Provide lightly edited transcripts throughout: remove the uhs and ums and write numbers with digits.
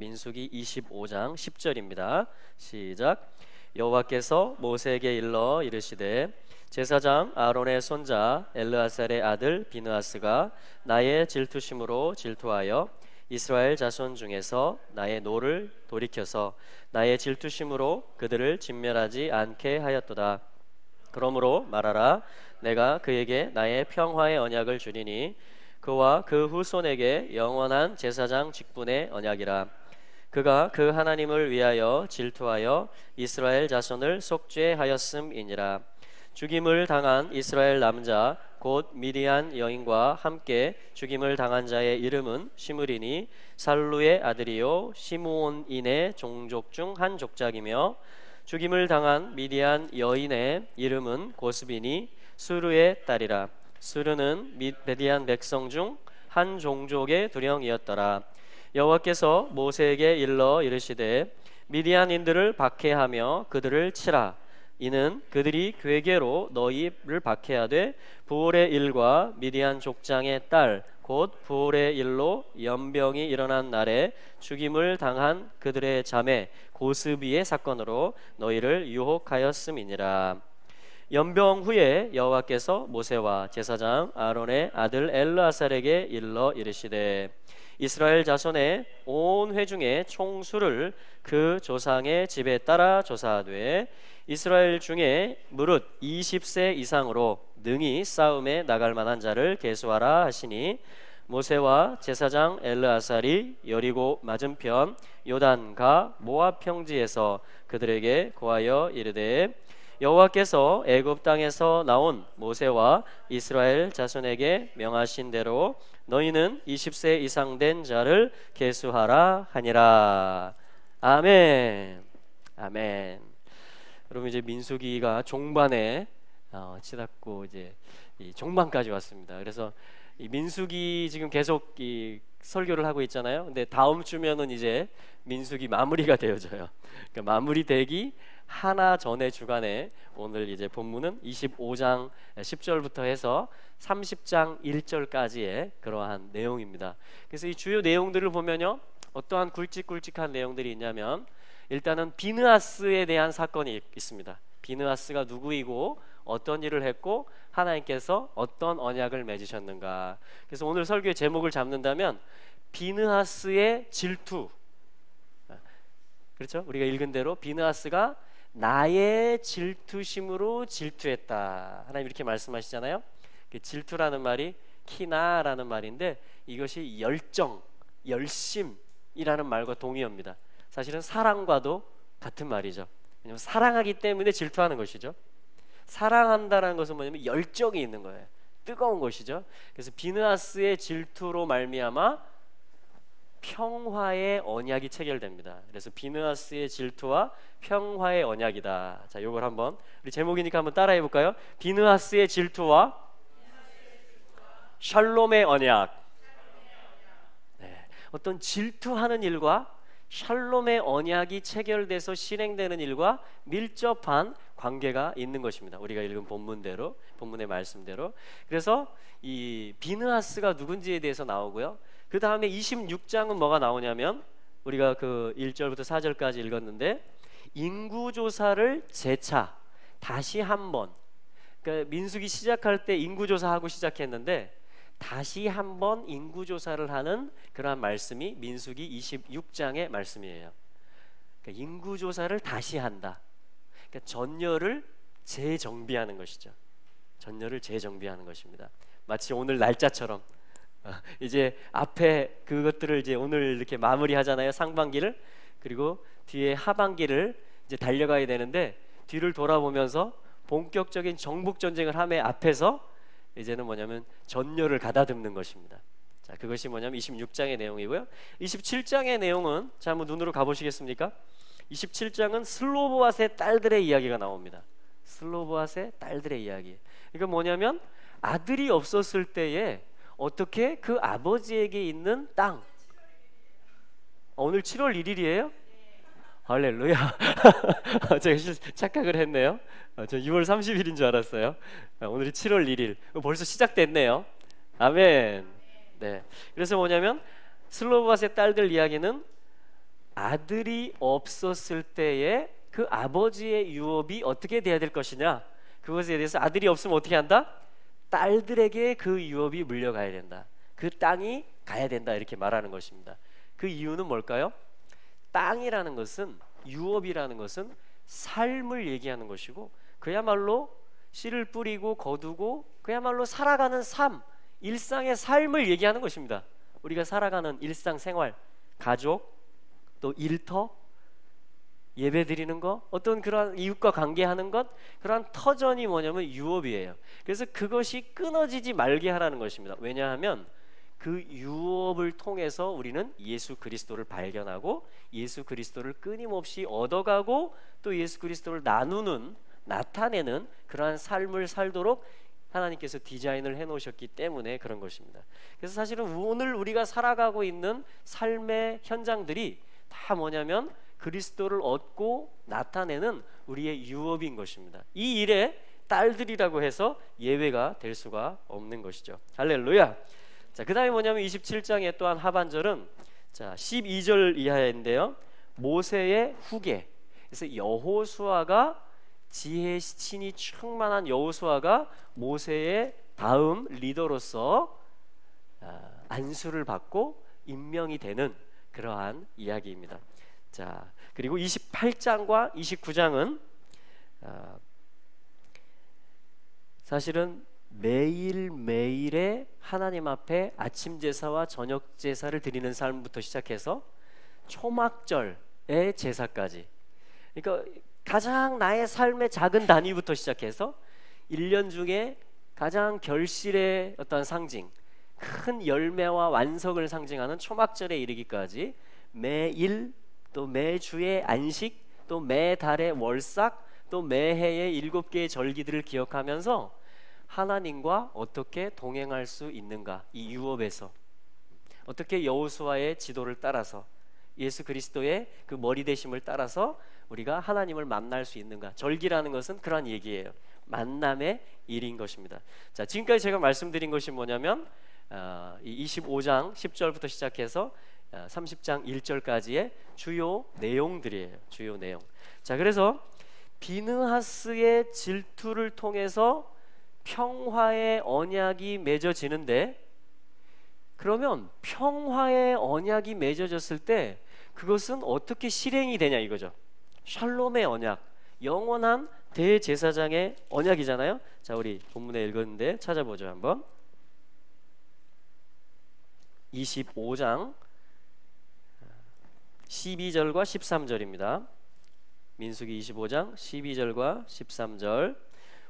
민수기 25장 10절입니다. 시작. 여호와께서 모세에게 일러 이르시되 제사장 아론의 손자 엘르아살의 아들 비느하스가 나의 질투심으로 질투하여 이스라엘 자손 중에서 나의 노를 돌이켜서 나의 질투심으로 그들을 진멸하지 않게 하였도다. 그러므로 말하라. 내가 그에게 나의 평화의 언약을 주리니 그와 그 후손에게 영원한 제사장 직분의 언약이라. 그가 그 하나님을 위하여 질투하여 이스라엘 자손을 속죄하였음이니라. 죽임을 당한 이스라엘 남자 곧 미디안 여인과 함께 죽임을 당한 자의 이름은 시므리니 살루의 아들이요 시므온인의 종족 중 한 족장이며, 죽임을 당한 미디안 여인의 이름은 고스비니 수르의 딸이라. 수르는 미디안 백성 중 한 종족의 두령이었더라. 여호와께서 모세에게 일러 이르시되 미디안인들을 박해하며 그들을 치라. 이는 그들이 괴계로 너희를 박해하되 부올의 일과 미디안 족장의 딸 곧 부올의 일로 연병이 일어난 날에 죽임을 당한 그들의 자매 고스비의 사건으로 너희를 유혹하였음이니라. 연병 후에 여호와께서 모세와 제사장 아론의 아들 엘르아살에게 일러 이르시되 이스라엘 자손의 온 회중의 총수를 그 조상의 집에 따라 조사하되 이스라엘 중에 무릇 20세 이상으로 능히 싸움에 나갈 만한 자를 계수하라 하시니, 모세와 제사장 엘르아살이 여리고 맞은편 요단가 모압 평지에서 그들에게 고하여 이르되 여호와께서 애굽 땅에서 나온 모세와 이스라엘 자손에게 명하신 대로 너희는 20세 이상 된 자를 계수하라 하니라. 아멘. 아멘. 여러분, 이제 민수기가 종반에 치닫고 이제 이 종반까지 왔습니다. 그래서 이 민수기 지금 계속 이 설교를 하고 있잖아요. 근데 다음 주면은 이제 민수기 마무리가 되어져요. 그러니까 마무리되기 하나 전의 주간에 오늘 이제 본문은 25장 10절부터 해서 30장 1절까지의 그러한 내용입니다. 그래서 이 주요 내용들을 보면요, 어떠한 굵직굵직한 내용들이 있냐면, 일단은 비느하스에 대한 사건이 있습니다. 비느하스가 누구이고 어떤 일을 했고 하나님께서 어떤 언약을 맺으셨는가. 그래서 오늘 설교의 제목을 잡는다면 비느하스의 질투, 그렇죠? 우리가 읽은 대로 비느하스가 나의 질투심으로 질투했다. 하나님 이렇게 말씀하시잖아요. 질투라는 말이 키나라는 말인데 이것이 열정, 열심이라는 말과 동의어입니다. 사실은 사랑과도 같은 말이죠. 왜냐하면 사랑하기 때문에 질투하는 것이죠. 사랑한다는 것은 뭐냐면 열정이 있는 거예요. 뜨거운 것이죠. 그래서 비느하스의 질투로 말미암아 평화의 언약이 체결됩니다. 그래서 비느하스의 질투와 평화의 언약이다. 자, 요걸 한번 우리 제목이니까 한번 따라해 볼까요? 비느하스의 질투와 샬롬의 언약. 네. 어떤 질투하는 일과 샬롬의 언약이 체결돼서 실행되는 일과 밀접한 관계가 있는 것입니다. 우리가 읽은 본문대로, 본문의 말씀대로. 그래서 이 비느하스가 누군지에 대해서 나오고요. 그 다음에 26장은 뭐가 나오냐면, 우리가 그 1절부터 4절까지 읽었는데 인구조사를 재차 다시 한번, 그러니까 민수기 시작할 때 인구조사하고 시작했는데 다시 한번 인구조사를 하는 그러한 말씀이 민수기 26장의 말씀이에요. 그러니까 인구조사를 다시 한다. 그러니까 전열을 재정비하는 것이죠. 전열을 재정비하는 것입니다. 마치 오늘 날짜처럼 이제 앞에 그것들을 이제 오늘 이렇게 마무리하잖아요. 상반기를. 그리고 뒤에 하반기를 이제 달려가야 되는데 뒤를 돌아보면서 본격적인 정복 전쟁을 함에 앞에서 이제는 뭐냐면 전열을 가다듬는 것입니다. 자, 그것이 뭐냐면 26장의 내용이고요. 27장의 내용은, 자, 한번 눈으로 가보시겠습니까? 27장은 슬로보앗의 딸들의 이야기가 나옵니다. 슬로보앗의 딸들의 이야기. 이거 뭐냐면 아들이 없었을 때에 어떻게 그 아버지에게 있는 땅, 오늘 7월 1일이에요? 할렐루야. 제가 착각을 했네요. 저 6월 30일인 줄 알았어요. 오늘이 7월 1일. 벌써 시작됐네요. 아멘. 네. 그래서 뭐냐면 슬로보앗의 딸들 이야기는 아들이 없었을 때에 그 아버지의 유업이 어떻게 돼야 될 것이냐, 그것에 대해서 아들이 없으면 어떻게 한다? 딸들에게 그 유업이 물려가야 된다, 그 땅이 가야 된다, 이렇게 말하는 것입니다. 그 이유는 뭘까요? 땅이라는 것은, 유업이라는 것은 삶을 얘기하는 것이고, 그야말로 씨를 뿌리고 거두고 그야말로 살아가는 삶, 일상의 삶을 얘기하는 것입니다. 우리가 살아가는 일상생활, 가족, 또 일터, 예배드리는 것, 어떤 그러한 이웃과 관계하는 것, 그러한 터전이 뭐냐면 유업이에요. 그래서 그것이 끊어지지 말게 하라는 것입니다. 왜냐하면 그 유업을 통해서 우리는 예수 그리스도를 발견하고 예수 그리스도를 끊임없이 얻어가고 또 예수 그리스도를 나누는, 나타내는 그러한 삶을 살도록 하나님께서 디자인을 해놓으셨기 때문에 그런 것입니다. 그래서 사실은 오늘 우리가 살아가고 있는 삶의 현장들이 다 뭐냐면 그리스도를 얻고 나타내는 우리의 유업인 것입니다. 이 일에 딸들이라고 해서 예외가 될 수가 없는 것이죠. 할렐루야. 자, 그 다음에 뭐냐면 27장의 또한 하반절은, 자, 12절 이하인데요, 모세의 후계. 그래서 여호수아가, 지혜 신이 충만한 여호수아가 모세의 다음 리더로서 안수를 받고 임명이 되는 그러한 이야기입니다. 자, 그리고 28장과 29장은 사실은 매일매일의 하나님 앞에 아침 제사와 저녁 제사를 드리는 삶부터 시작해서 초막절의 제사까지, 그러니까 가장 나의 삶의 작은 단위부터 시작해서 1년 중에 가장 결실의 어떤 상징, 큰 열매와 완성을 상징하는 초막절에 이르기까지 매일, 또 매주의 안식, 또 매달의 월삭, 또 매해의 7개의 절기들을 기억하면서 하나님과 어떻게 동행할 수 있는가, 이 유업에서 어떻게 여호수아의 지도를 따라서 예수 그리스도의 그 머리 되심을 따라서 우리가 하나님을 만날 수 있는가. 절기라는 것은 그런 얘기예요. 만남의 일인 것입니다. 자, 지금까지 제가 말씀드린 것이 뭐냐면 25장 10절부터 시작해서 30장 1절까지의 주요 내용들이에요. 주요 내용. 자, 그래서 비느하스의 질투를 통해서 평화의 언약이 맺어지는데, 그러면 평화의 언약이 맺어졌을 때 그것은 어떻게 실행이 되냐 이거죠. 샬롬의 언약, 영원한 대제사장의 언약이잖아요. 자, 우리 본문에 읽었는데 찾아보죠. 한번 25장 12절과 13절입니다. 민수기 25장 12절과 13절.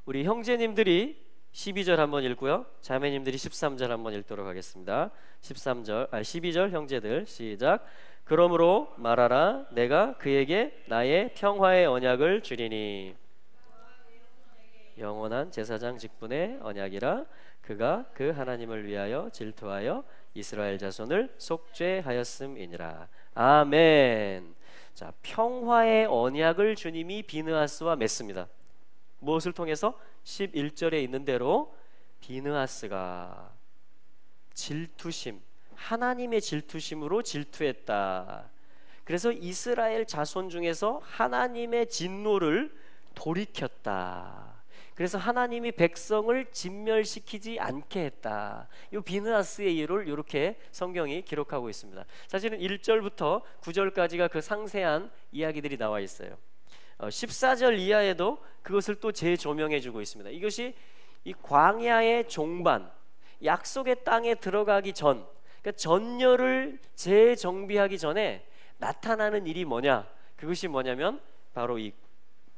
우리 형제님들이 12절 한번 읽고요, 자매님들이 13절 한번 읽도록 하겠습니다. 12절 형제들 시작. 그러므로 말하라, 내가 그에게 나의 평화의 언약을 주리니, 영원한 제사장 직분의 언약이라. 그가 그 하나님을 위하여 질투하여 이스라엘 자손을 속죄하였음이니라. 아멘. 자, 평화의 언약을 주님이 비느하스와 맺습니다. 무엇을 통해서? 11절에 있는 대로 비느하스가 질투심, 하나님의 질투심으로 질투했다. 그래서 이스라엘 자손 중에서 하나님의 진노를 돌이켰다. 그래서 하나님이 백성을 진멸시키지 않게 했다. 이 비느하스의 일을 이렇게 성경이 기록하고 있습니다. 사실은 1절부터 9절까지가 그 상세한 이야기들이 나와 있어요. 14절 이하에도 그것을 또 재조명해 주고 있습니다. 이것이 이 광야의 종반, 약속의 땅에 들어가기 전, 그러니까 전열을 재정비하기 전에 나타나는 일이 뭐냐? 그것이 뭐냐면 바로 이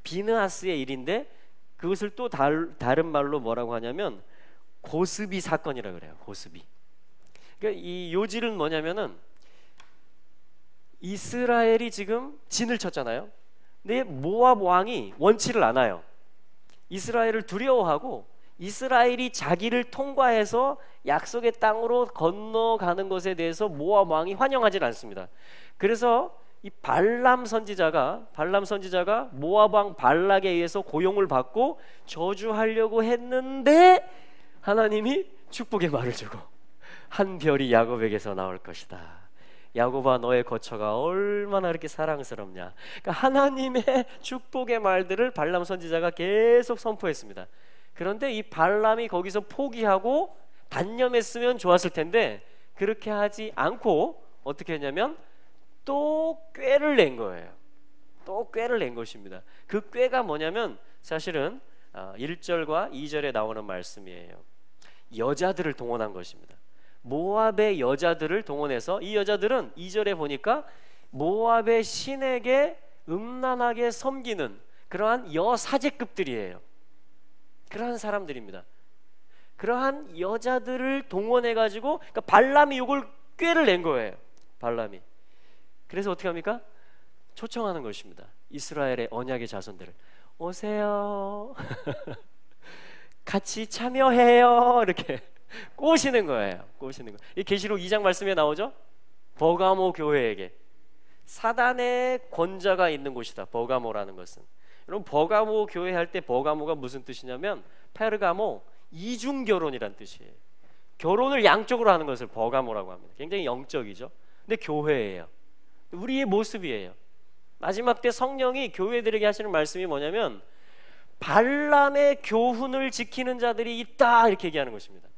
비느하스의 일인데, 그것을 또 다른 말로 뭐라고 하냐면 고스비 사건이라고 그래요. 고스비. 그러니까 이 요지는 뭐냐면은 이스라엘이 지금 진을 쳤잖아요. 근데 모압 왕이 원치를 않아요. 이스라엘을 두려워하고 이스라엘이 자기를 통과해서 약속의 땅으로 건너가는 것에 대해서 모압 왕이 환영하지 않습니다. 그래서 이 발람 선지자가 모압 왕 발락에 의해서 고용을 받고 저주하려고 했는데 하나님이 축복의 말을 주고 한 별이 야곱에게서 나올 것이다. 야곱아 너의 거처가 얼마나 그렇게 사랑스럽냐. 그러니까 하나님의 축복의 말들을 발람 선지자가 계속 선포했습니다. 그런데 이 발람이 거기서 포기하고 단념했으면 좋았을 텐데 그렇게 하지 않고 어떻게 했냐면 또 꾀를 낸 거예요. 또 꾀를 낸 것입니다. 그 꾀가 뭐냐면 사실은 1절과 2절에 나오는 말씀이에요. 여자들을 동원한 것입니다. 모압의 여자들을 동원해서, 이 여자들은 2절에 보니까 모압의 신에게 음란하게 섬기는 그러한 여사제급들이에요. 그러한 사람들입니다. 그러한 여자들을 동원해 가지고, 그러니까 발람이 이걸 꾀를 낸 거예요. 발람이. 그래서 어떻게 합니까? 초청하는 것입니다. 이스라엘의 언약의 자손들을 오세요. 같이 참여해요. 이렇게 꼬시는 거예요. 꼬시는 거. 이 계시록 2장 말씀에 나오죠. 버가모 교회에게 사단의 권자가 있는 곳이다. 버가모라는 것은. 여러분 버가모 교회 할 때 버가모가 무슨 뜻이냐면 페르가모 이중 결혼이란 뜻이에요. 결혼을 양쪽으로 하는 것을 버가모라고 합니다. 굉장히 영적이죠. 근데 교회예요. 우리의 모습이에요. 마지막 때 성령이 교회들에게 하시는 말씀이 뭐냐면 발람의 교훈을 지키는 자들이 있다 이렇게 얘기하는 것입니다.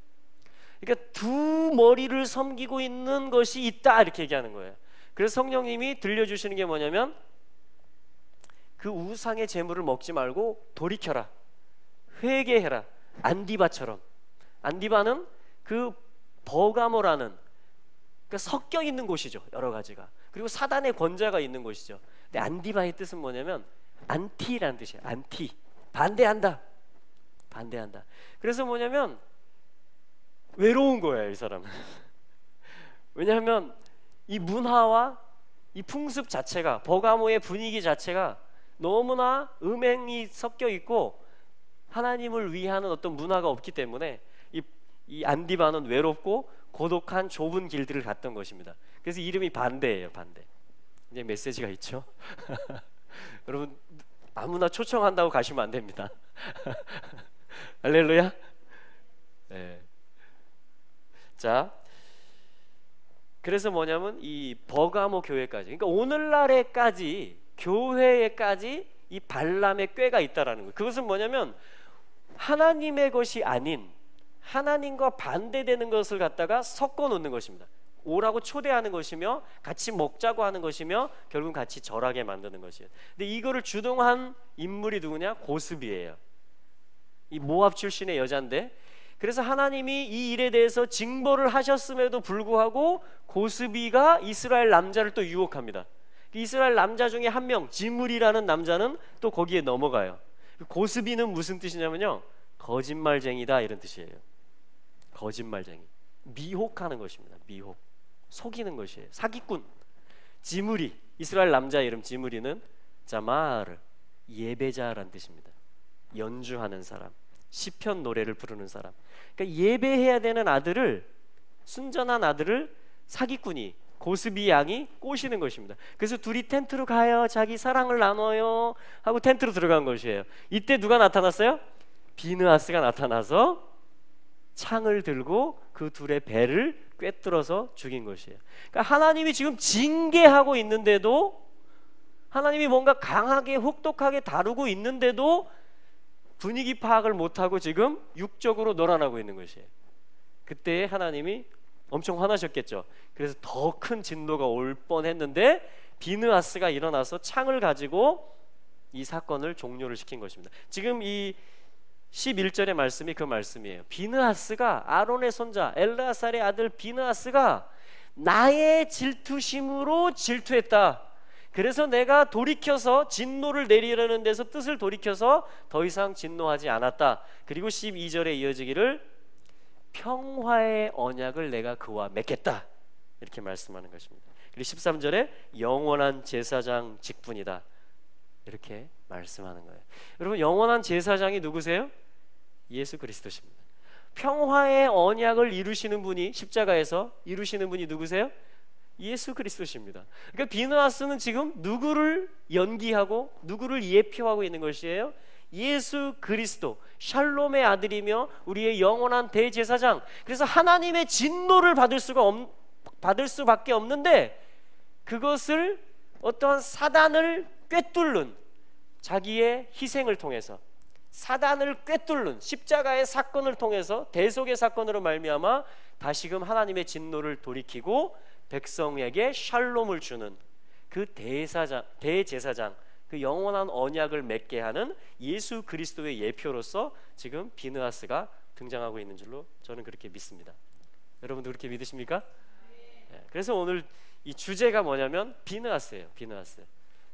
그러니까 두 머리를 섬기고 있는 것이 있다 이렇게 얘기하는 거예요. 그래서 성령님이 들려주시는 게 뭐냐면 그 우상의 제물을 먹지 말고 돌이켜라, 회개해라. 안디바처럼. 안디바는 그 버가모라는, 그러니까 섞여 있는 곳이죠. 여러 가지가. 그리고 사단의 권자가 있는 곳이죠. 근데 안디바의 뜻은 뭐냐면 안티라는 뜻이에요. 안티. 반대한다. 반대한다. 그래서 뭐냐면 외로운 거예요, 이 사람은. 왜냐하면 이 문화와 이 풍습 자체가, 버가모의 분위기 자체가 너무나 음행이 섞여 있고 하나님을 위하는 어떤 문화가 없기 때문에 이 안디바는 외롭고 고독한 좁은 길들을 갔던 것입니다. 그래서 이름이 반대예요. 반대. 이제 메시지가 있죠. 여러분 아무나 초청한다고 가시면 안 됩니다. 할렐루야. 네. 자, 그래서 뭐냐면 이 버가모 교회까지, 그러니까 오늘날에까지 교회에까지 이 발람의 꾀가 있다라는 거예요. 그것은 뭐냐면 하나님의 것이 아닌 하나님과 반대되는 것을 갖다가 섞어 놓는 것입니다. 오라고 초대하는 것이며 같이 먹자고 하는 것이며 결국 같이 절하게 만드는 것이에요. 근데 이거를 주동한 인물이 누구냐? 고스비예요. 이 모압 출신의 여자인데, 그래서 하나님이 이 일에 대해서 징벌을 하셨음에도 불구하고 고스비가 이스라엘 남자를 또 유혹합니다. 이스라엘 남자 중에 한 명, 지물이라는 남자는 또 거기에 넘어가요. 고스비는 무슨 뜻이냐면요, 거짓말쟁이다 이런 뜻이에요. 거짓말쟁이, 미혹하는 것입니다. 미혹, 속이는 것이에요. 사기꾼. 지무리, 이스라엘 남자 이름 지무리는 자마르, 예배자라는 뜻입니다. 연주하는 사람, 시편 노래를 부르는 사람. 그러니까 예배해야 되는 아들을, 순전한 아들을 사기꾼이, 고스비 양이 꼬시는 것입니다. 그래서 둘이 텐트로 가요, 자기 사랑을 나눠요 하고 텐트로 들어간 것이에요. 이때 누가 나타났어요? 비느하스가 나타나서 창을 들고 그 둘의 배를 꿰뚫어서 죽인 것이에요. 그러니까 하나님이 지금 징계하고 있는데도, 하나님이 뭔가 강하게 혹독하게 다루고 있는데도 분위기 파악을 못하고 지금 육적으로 놀아나고 있는 것이에요. 그때 하나님이 엄청 화나셨겠죠. 그래서 더 큰 진노가 올 뻔했는데 비느하스가 일어나서 창을 가지고 이 사건을 종료를 시킨 것입니다. 지금 이 11절의 말씀이 그 말씀이에요. 비느하스가, 아론의 손자 엘르아살의 아들 비느하스가 나의 질투심으로 질투했다. 그래서 내가 돌이켜서 진노를 내리려는 데서 뜻을 돌이켜서 더 이상 진노하지 않았다. 그리고 12절에 이어지기를 평화의 언약을 내가 그와 맺겠다 이렇게 말씀하는 것입니다. 그리고 13절에 영원한 제사장 직분이다 이렇게 말씀하는 거예요. 여러분 영원한 제사장이 누구세요? 예수 그리스도십니다. 평화의 언약을 이루시는 분이, 십자가에서 이루시는 분이 누구세요? 예수 그리스도십니다. 그러니까 비느하스는 지금 누구를 연기하고 누구를 예표하고 있는 것이에요? 예수 그리스도, 샬롬의 아들이며 우리의 영원한 대제사장. 그래서 하나님의 진노를 받을 수밖에 없는데 그것을 어떠한 사단을 꿰뚫는 자기의 희생을 통해서, 사단을 꿰뚫는 십자가의 사건을 통해서, 대속의 사건으로 말미암아 다시금 하나님의 진노를 돌이키고 백성에게 샬롬을 주는 그 대제사장, 그 영원한 언약을 맺게 하는 예수 그리스도의 예표로서 지금 비느하스가 등장하고 있는 줄로 저는 그렇게 믿습니다. 여러분도 그렇게 믿으십니까? 네. 그래서 오늘 이 주제가 뭐냐면 비느하스예요.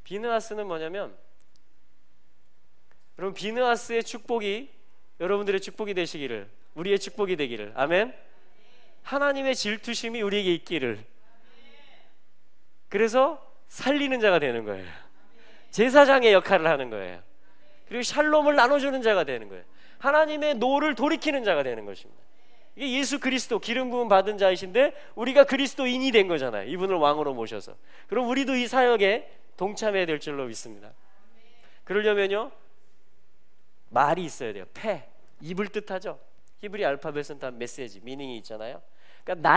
비느하스는 뭐냐면, 여러분, 비느하스의 축복이 여러분들의 축복이 되시기를, 우리의 축복이 되기를. 아멘. 하나님의 질투심이 우리에게 있기를. 그래서 살리는 자가 되는 거예요. 제사장의 역할을 하는 거예요. 그리고 샬롬을 나눠주는 자가 되는 거예요. 하나님의 노를 돌이키는 자가 되는 것입니다. 이게 예수 그리스도 기름 부음 받은 자이신데 우리가 그리스도인이 된 거잖아요. 이분을 왕으로 모셔서. 그럼 우리도 이 사역에 동참해야 될 줄로 믿습니다. 그러려면요, 말이 있어야 돼요. 폐, 입을 뜻하죠. 히브리 알파벳은 다 메시지, 미닝이 있잖아요. 그러니까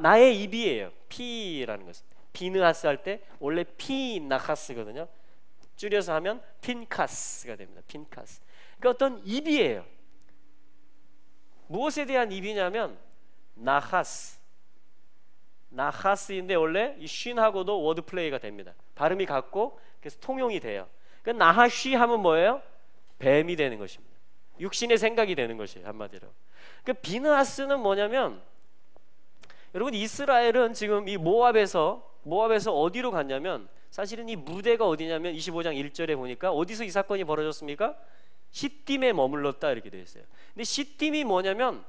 나의 입이에요. 피라는 것은. 비느하스 할 때 원래 피나카스거든요. 줄여서 하면 핀카스가 됩니다. 핀카스. 그러니까 어떤 입이에요. 무엇에 대한 입이냐면 나하스인데 원래 이 쉰하고도 워드 플레이가 됩니다. 발음이 같고 그래서 통용이 돼요. 그러니까 나하쉬 하면 뭐예요? 뱀이 되는 것입니다. 육신의 생각이 되는 것이에요, 한마디로. 그러니까 비느하스는 뭐냐면, 여러분, 이스라엘은 지금 이 모압에서 어디로 갔냐면, 사실은 이 무대가 어디냐면 25장 1절에 보니까 어디서 이 사건이 벌어졌습니까? 시딤에 머물렀다 이렇게 되어 있어요. 근데 시딤이 뭐냐면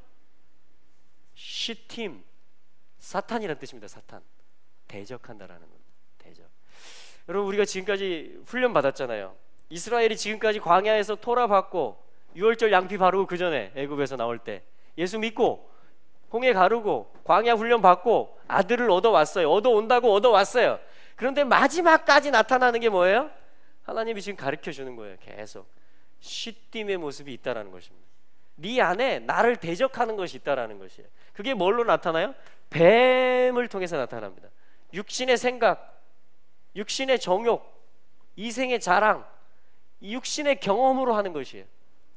시팀, 사탄이라는 뜻입니다. 사탄, 대적한다라는 겁니다. 대적. 여러분, 우리가 지금까지 훈련 받았잖아요. 이스라엘이 지금까지 광야에서 토라 받고 유월절 양피 바르고 그 전에 애굽에서 나올 때 예수 믿고 홍해 가르고 광야 훈련 받고 아들을 얻어왔어요. 얻어왔어요. 그런데 마지막까지 나타나는 게 뭐예요? 하나님이 지금 가르쳐 주는 거예요. 계속 시딤의 모습이 있다라는 것입니다. 네 안에 나를 대적하는 것이 있다라는 것이에요. 그게 뭘로 나타나요? 뱀을 통해서 나타납니다. 육신의 생각, 육신의 정욕, 이생의 자랑, 육신의 경험으로 하는 것이에요.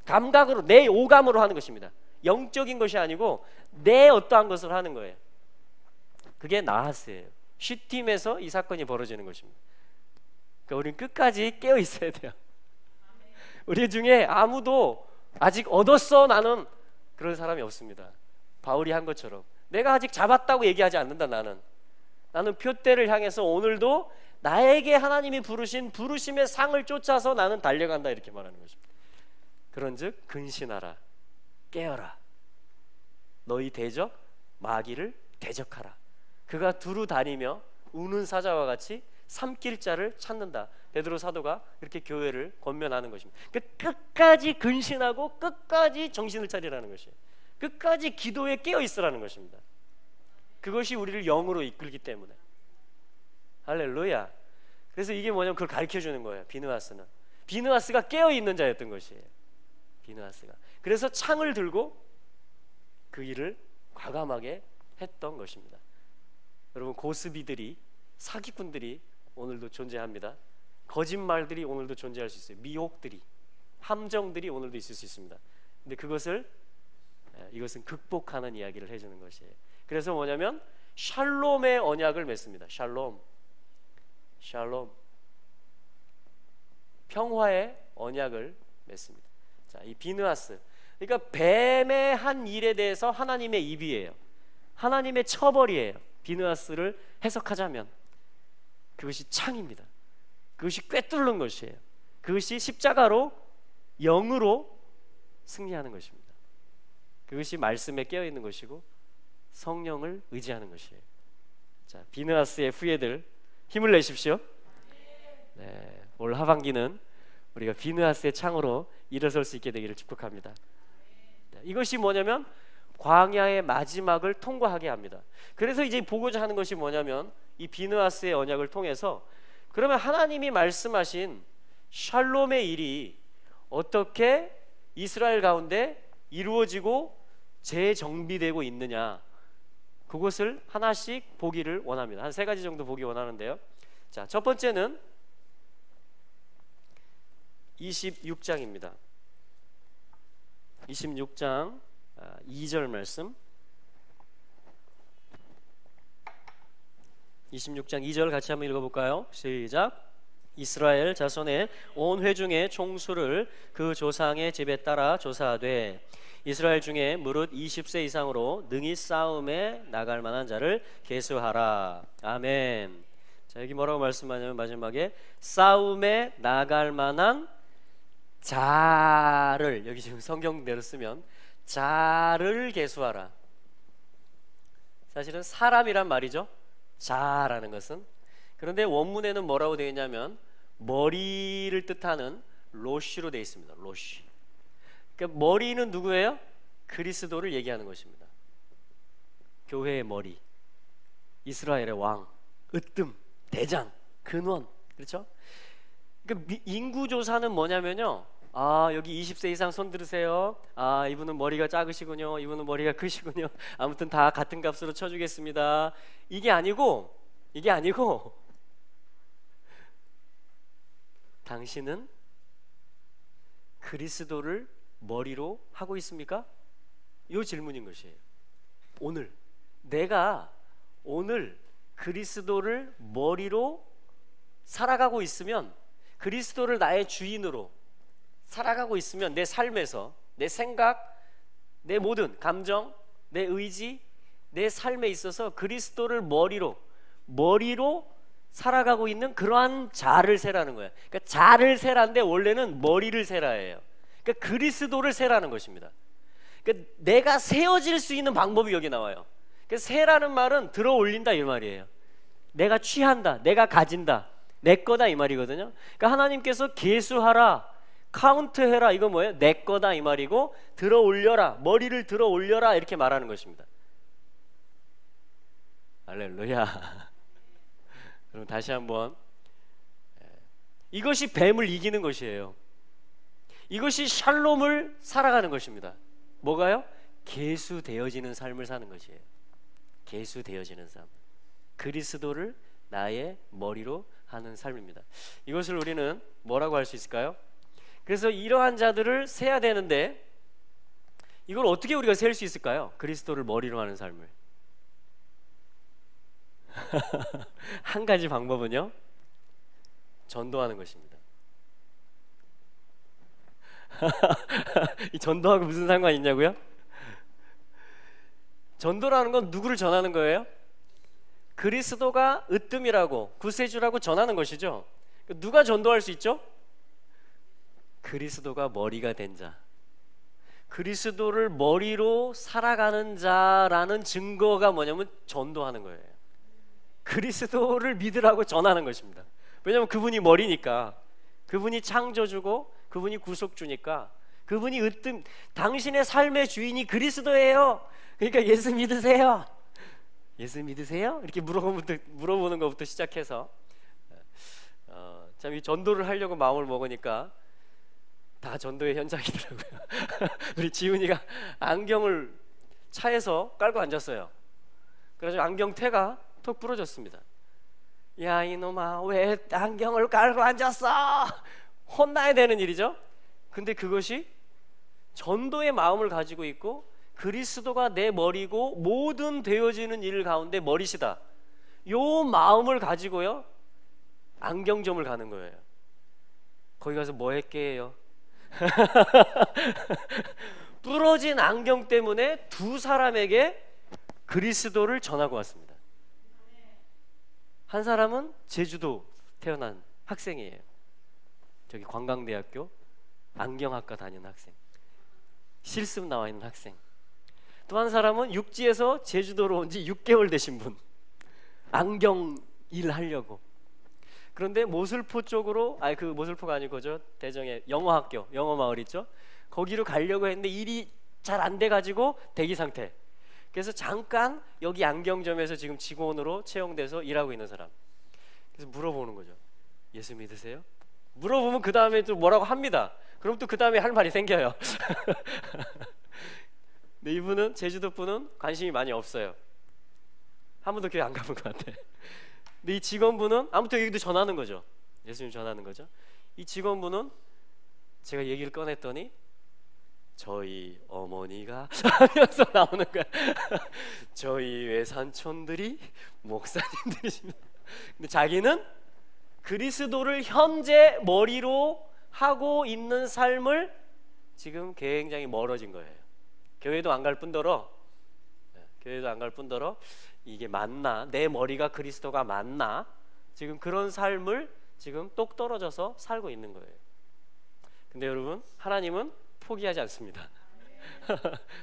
감각으로, 내 오감으로 하는 것입니다. 영적인 것이 아니고 내 어떠한 것을 하는 거예요. 그게 나하스예요. 시딤에서 이 사건이 벌어지는 것입니다. 그러니까 우리는 끝까지 깨어 있어야 돼요. 우리 중에 아무도 아직 얻었어 나는 그런 사람이 없습니다. 바울이 한 것처럼 내가 아직 잡았다고 얘기하지 않는다. 나는 표대를 향해서 오늘도 나에게 하나님이 부르신 부르심의 상을 쫓아서 나는 달려간다 이렇게 말하는 것입니다. 그런즉 근신하라, 깨어라. 너희 대적 마귀를 대적하라. 그가 두루 다니며 우는 사자와 같이 삼킬 자를 찾는다. 베드로 사도가 이렇게 교회를 권면하는 것입니다. 끝까지 근신하고 끝까지 정신을 차리라는 것이에요. 끝까지 기도에 깨어 있으라는 것입니다. 그것이 우리를 영으로 이끌기 때문에. 할렐루야. 그래서 이게 뭐냐면 그걸 가르쳐 주는 거예요. 비느하스가 깨어 있는 자였던 것이에요. 비느하스가. 그래서 창을 들고 그 일을 과감하게 했던 것입니다. 여러분, 고스비들이, 사기꾼들이 오늘도 존재합니다. 거짓말들이 오늘도 존재할 수 있어요. 미혹들이, 함정들이 오늘도 있을 수 있습니다. 근데 이것은 극복하는 이야기를 해주는 것이에요. 그래서 뭐냐면 샬롬의 언약을 맺습니다. 샬롬, 평화의 언약을 맺습니다. 자, 이 비느하스, 그러니까 뱀의 한 일에 대해서 하나님의 입이에요. 하나님의 처벌이에요. 비느하스를 해석하자면 그것이 창입니다. 그것이 꿰뚫는 것이에요. 그것이 십자가로, 영으로 승리하는 것입니다. 그것이 말씀에 깨어있는 것이고 성령을 의지하는 것이에요. 자, 비느하스의 후예들 힘을 내십시오. 네, 올 하반기는 우리가 비느하스의 창으로 일어설 수 있게 되기를 축복합니다. 네, 이것이 뭐냐면 광야의 마지막을 통과하게 합니다. 그래서 이제 보고자 하는 것이 뭐냐면 이 비느하스의 언약을 통해서 그러면 하나님이 말씀하신 샬롬의 일이 어떻게 이스라엘 가운데 이루어지고 재정비되고 있느냐, 그것을 하나씩 보기를 원합니다. 한 3가지 정도 보기 원하는데요. 자, 첫 번째는 26장입니다. 26장 2절 말씀. 26장 2절 같이 한번 읽어볼까요? 시작. 이스라엘 자손의 온 회중의 총수를 그 조상의 집에 따라 조사하되 이스라엘 중에 무릇 20세 이상으로 능히 싸움에 나갈 만한 자를 계수하라. 아멘. 자, 여기 뭐라고 말씀하냐면 마지막에 싸움에 나갈 만한 자를, 여기 지금 성경대로 쓰면 자를 계수하라. 사실은 사람이란 말이죠, 자라는 것은. 그런데 원문에는 뭐라고 되어 있냐면 머리를 뜻하는 로쉬로 되어 있습니다. 로쉬. 그러니까 머리는 누구예요? 그리스도를 얘기하는 것입니다. 교회의 머리, 이스라엘의 왕, 으뜸, 대장, 근원. 그렇죠? 그러니까 인구조사는 뭐냐면요, 아, 여기 20세 이상 손 들으세요. 아, 이분은 머리가 작으시군요. 이분은 머리가 크시군요. 아무튼 다 같은 값으로 쳐주겠습니다. 이게 아니고 당신은 그리스도를 머리로 하고 있습니까? 이 질문인 것이에요. 오늘 내가 그리스도를 머리로 살아가고 있으면, 그리스도를 나의 주인으로 살아가고 있으면 내 삶에서, 내 생각, 내 모든 감정, 내 의지, 내 삶에 있어서 그리스도를 머리로 살아가고 있는 그러한 자를 세라는 거예요. 그러니까 자를 세라는데 원래는 머리를 세라예요. 그러니까 그리스도를 세라는 것입니다. 그러니까 내가 세워질 수 있는 방법이 여기 나와요. 그러니까 세라는 말은 들어 올린다 이 말이에요. 내가 취한다, 내가 가진다, 내 거다 이 말이거든요. 그러니까 하나님께서 계수하라, 카운트해라, 이거 뭐예요? 내 거다 이 말이고, 들어 올려라, 머리를 들어 올려라 이렇게 말하는 것입니다. 할렐루야. 그럼 다시 한번, 이것이 뱀을 이기는 것이에요. 이것이 샬롬을 살아가는 것입니다. 뭐가요? 계수되어지는 삶을 사는 것이에요. 계수되어지는 삶, 그리스도를 나의 머리로 하는 삶입니다. 이것을 우리는 뭐라고 할 수 있을까요? 그래서 이러한 자들을 세야 되는데, 이걸 어떻게 우리가 셀 수 있을까요? 그리스도를 머리로 하는 삶을. 한 가지 방법은요, 전도하는 것입니다. 이 전도하고 무슨 상관이 있냐고요? 전도라는 건 누구를 전하는 거예요? 그리스도가 으뜸이라고, 구세주라고 전하는 것이죠. 누가 전도할 수 있죠? 그리스도가 머리가 된 자, 그리스도를 머리로 살아가는 자라는 증거가 뭐냐면 전도하는 거예요. 그리스도를 믿으라고 전하는 것입니다. 왜냐하면 그분이 머리니까, 그분이 창조주고 그분이 구속주니까, 그분이 으뜸, 당신의 삶의 주인이 그리스도예요. 그러니까 예수 믿으세요. 예수 믿으세요? 이렇게 물어보는 것부터 시작해서 참 이 전도를 하려고 마음을 먹으니까 다 전도의 현장이더라고요. 우리 지훈이가 안경을 차에서 깔고 앉았어요. 그래서 안경테가 톡 부러졌습니다. 야, 이놈아, 왜 안경을 깔고 앉았어? 혼나야 되는 일이죠. 근데 그것이 전도의 마음을 가지고 있고, 그리스도가 내 머리고 모든 되어지는 일 가운데 머리시다, 요 마음을 가지고요 안경점을 가는 거예요. 거기 가서 뭐 했게요? 부러진 안경 때문에 두 사람에게 그리스도를 전하고 왔습니다. 한 사람은 제주도 태어난 학생이에요. 저기 관광대학교 안경학과 다니는 학생, 실습 나와 있는 학생. 또 한 사람은 육지에서 제주도로 온 지 6개월 되신 분, 안경 일 하려고. 그런데 모슬포 쪽으로, 그 모슬포가 아니고 저 대정의 영어학교, 영어마을 있죠? 거기로 가려고 했는데 일이 잘 안 돼가지고 대기 상태. 그래서 잠깐 여기 안경점에서 지금 직원으로 채용돼서 일하고 있는 사람. 그래서 물어보는 거죠. 예수 믿으세요? 물어보면 그 다음에 또 뭐라고 합니다. 그럼 또 그 다음에 할 말이 생겨요. 근데 이분은, 제주도 분은 관심이 많이 없어요. 한 번도 교회 안 가본 것 같아. 근데 이 직원분은 아무튼 여기도 전하는 거죠. 예수님 전하는 거죠. 이 직원분은 제가 얘기를 꺼냈더니 저희 어머니가 하면서 나오는 거야. 저희 외삼촌들이 목사님들이십니다. 근데 자기는 그리스도를 현재 머리로 하고 있는 삶을 지금 굉장히 멀어진 거예요. 교회도 안 갈 뿐더러 이게 맞나? 내 머리가 그리스도가 맞나? 지금 그런 삶을 지금 똑 떨어져서 살고 있는 거예요. 근데 여러분, 하나님은 포기하지 않습니다.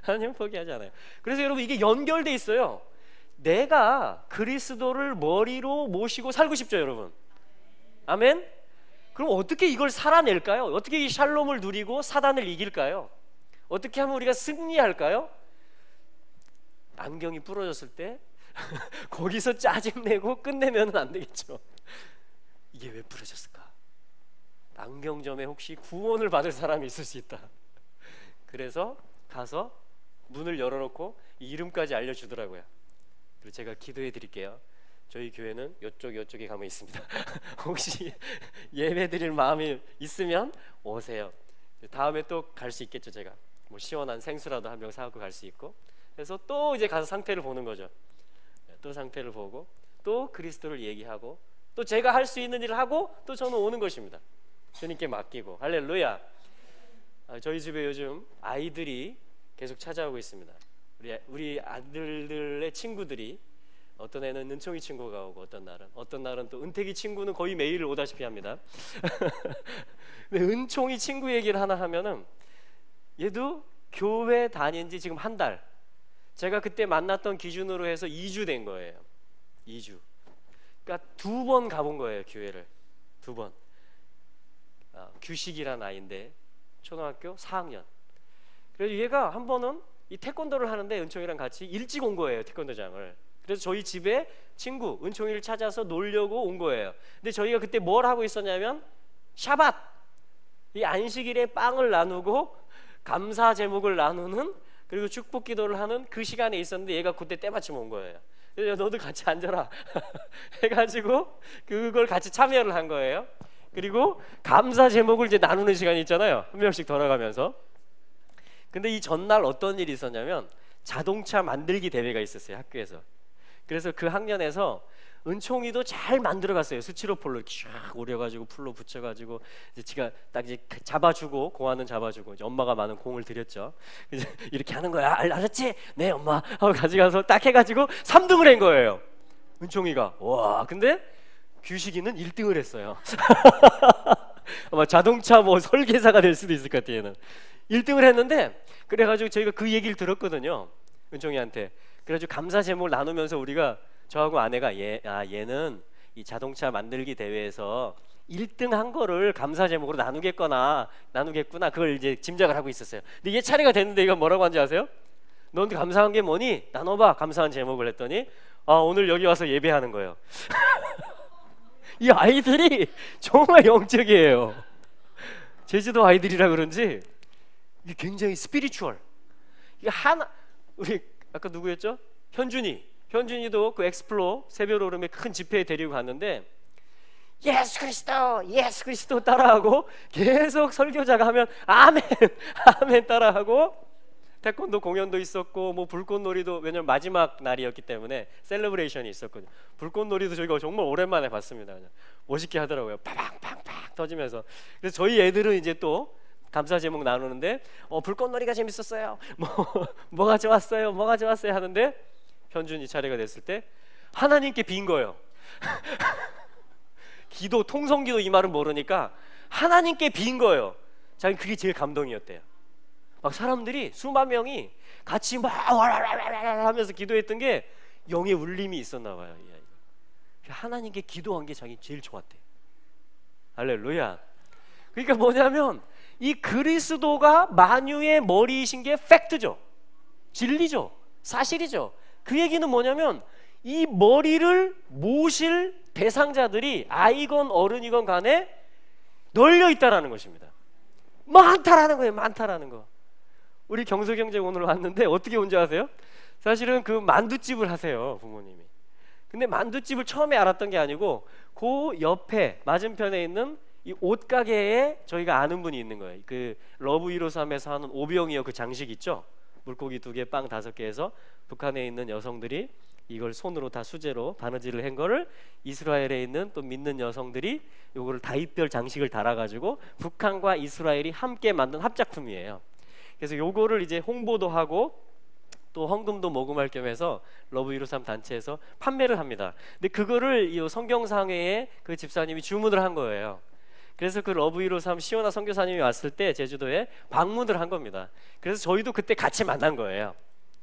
하나님은 포기하지 않아요. 그래서 여러분, 이게 연결돼 있어요. 내가 그리스도를 머리로 모시고 살고 싶죠, 여러분. 아멘? 그럼 어떻게 이걸 살아낼까요? 어떻게 이 샬롬을 누리고 사단을 이길까요? 어떻게 하면 우리가 승리할까요? 안경이 부러졌을 때 거기서 짜증내고 끝내면 안 되겠죠. 이게 왜 부러졌을까? 안경점에 혹시 구원을 받을 사람이 있을 수 있다. 그래서 가서 문을 열어놓고 이름까지 알려주더라고요. 그리고 제가 기도해 드릴게요. 저희 교회는 이쪽에 가면 있습니다. 혹시 예배 드릴 마음이 있으면 오세요. 다음에 또 갈 수 있겠죠. 제가 뭐 시원한 생수라도 한 병 사갖고 갈 수 있고. 그래서 또 이제 가서 상태를 보는 거죠. 또 상태를 보고 또 그리스도를 얘기하고 또 제가 할 수 있는 일을 하고 또 저는 오는 것입니다. 주님께 맡기고. 할렐루야. 저희 집에 요즘 아이들이 계속 찾아오고 있습니다. 우리 아들들의 친구들이, 어떤 애는 은총이 친구가 오고 어떤 날은 또 은택이 친구는 거의 매일 오다시피 합니다. 근데 은총이 친구 얘기를 하나 하면은 얘도 교회 다닌 지 지금 한 달, 제가 그때 만났던 기준으로 해서 2주 된 거예요. 2주. 그러니까 2번 가본 거예요, 교회를. 2번. 규식이란 아이인데 초등학교 4학년. 그래서 얘가 한 번은 이 태권도를 하는데 은총이랑 같이 일찍 온 거예요, 태권도장을. 그래서 저희 집에 친구 은총이를 찾아서 놀려고 온 거예요. 근데 저희가 그때 뭘 하고 있었냐면 샤밧, 이 안식일에 빵을 나누고 감사 제목을 나누는, 그리고 축복 기도를 하는 그 시간에 있었는데 얘가 그때 때마침 온 거예요. 그래서 너도 같이 앉아라 해가지고 그걸 같이 참여를 한 거예요. 그리고 감사 제목을 이제 나누는 시간이 있잖아요, 한 명씩 돌아가면서. 근데 이 전날 어떤 일이 있었냐면 자동차 만들기 대회가 있었어요, 학교에서. 그래서 그 학년에서 은총이도 잘 만들어갔어요. 수치로폴로 쫙 오려가지고 풀로 붙여가지고 이제 제가 딱 이제 잡아주고, 공안은 잡아주고, 이제 엄마가 많은 공을 들였죠. 이제 이렇게 하는 거야. 알았지? 네 엄마 하고 가져가서 딱 해가지고 3등을 한 거예요, 은총이가. 와, 근데 규식이는 1등을 했어요. 아마 자동차 뭐 설계사가 될 수도 있을 것 같아요, 얘는. 1등을 했는데, 그래가지고 저희가 그 얘기를 들었거든요, 은총이한테. 그래가지고 감사 제목을 나누면서 우리가, 저하고 아내가 얘는 이 자동차 만들기 대회에서 1등 한 거를 감사 제목으로 나누겠구나 그걸 이제 짐작을 하고 있었어요. 근데 얘 차례가 됐는데 얘가 뭐라고 하는지 아세요? 넌 감사한 게 뭐니? 나눠봐, 감사한 제목을. 했더니 오늘 여기 와서 예배하는 거예요. 이 아이들이 정말 영적이에요. 제주도 아이들이라 그런지 이게 굉장히 스피리추얼. 이게 우리 아까 누구였죠? 현준이도 그 엑스플로 새벽 오름에 큰 집회에 데리고 갔는데 예수 그리스도 따라하고 계속 설교자가 하면 아멘 아멘 따라하고, 태권도 공연도 있었고 뭐 불꽃놀이도, 왜냐면 마지막 날이었기 때문에 셀러브레이션이 있었거든요. 불꽃놀이도 저희가 정말 오랜만에 봤습니다. 그냥 멋있게 하더라고요. 팡팡팡팡 터지면서. 그래서 저희 애들은 이제 또 감사 제목 나누는데 불꽃놀이가 재밌었어요, 뭐가 좋았어요 하는데, 현준이 차례가 됐을 때 하나님께 빈 거예요. 기도, 통성기도 이 말은 모르니까 하나님께 빈 거예요. 자기 그게 제일 감동이었대요. 막 사람들이 수만 명이 같이 막 하면서 기도했던 게 영의 울림이 있었나 봐요, 이 아이가. 하나님께 기도한 게 자기 제일 좋았대. 할렐루야. 그러니까 뭐냐면 이 그리스도가 만유의 머리이신 게 팩트죠, 진리죠, 사실이죠. 그 얘기는 뭐냐면 이 머리를 모실 대상자들이 아이건 어른이건 간에 널려 있다라는 것입니다. 많다라는 거예요, 많다라는 거. 우리 경석형제 오늘 왔는데 어떻게 온지 아세요? 사실은 그 만두집을 하세요, 부모님이. 근데 만두집을 처음에 알았던 게 아니고 그 옆에 맞은편에 있는 이 옷가게에 저희가 아는 분이 있는 거예요. 그 러브 153에서 하는 오병이어 그 장식 있죠? 물고기 2개, 빵 5개 해서 북한에 있는 여성들이 이걸 손으로 다 수제로 바느질을 한 거를 이스라엘에 있는 또 믿는 여성들이 요거를 다입별 장식을 달아가지고 북한과 이스라엘이 함께 만든 합작품이에요. 그래서 요거를 이제 홍보도 하고 또 헌금도 모금할 겸해서 러브 153 단체에서 판매를 합니다. 근데 그거를 이 성경상회에 그 집사님이 주문을 한 거예요. 그래서 그 러브 153 시원아 선교사님이 왔을 때 제주도에 방문을 한 겁니다. 그래서 저희도 그때 같이 만난 거예요.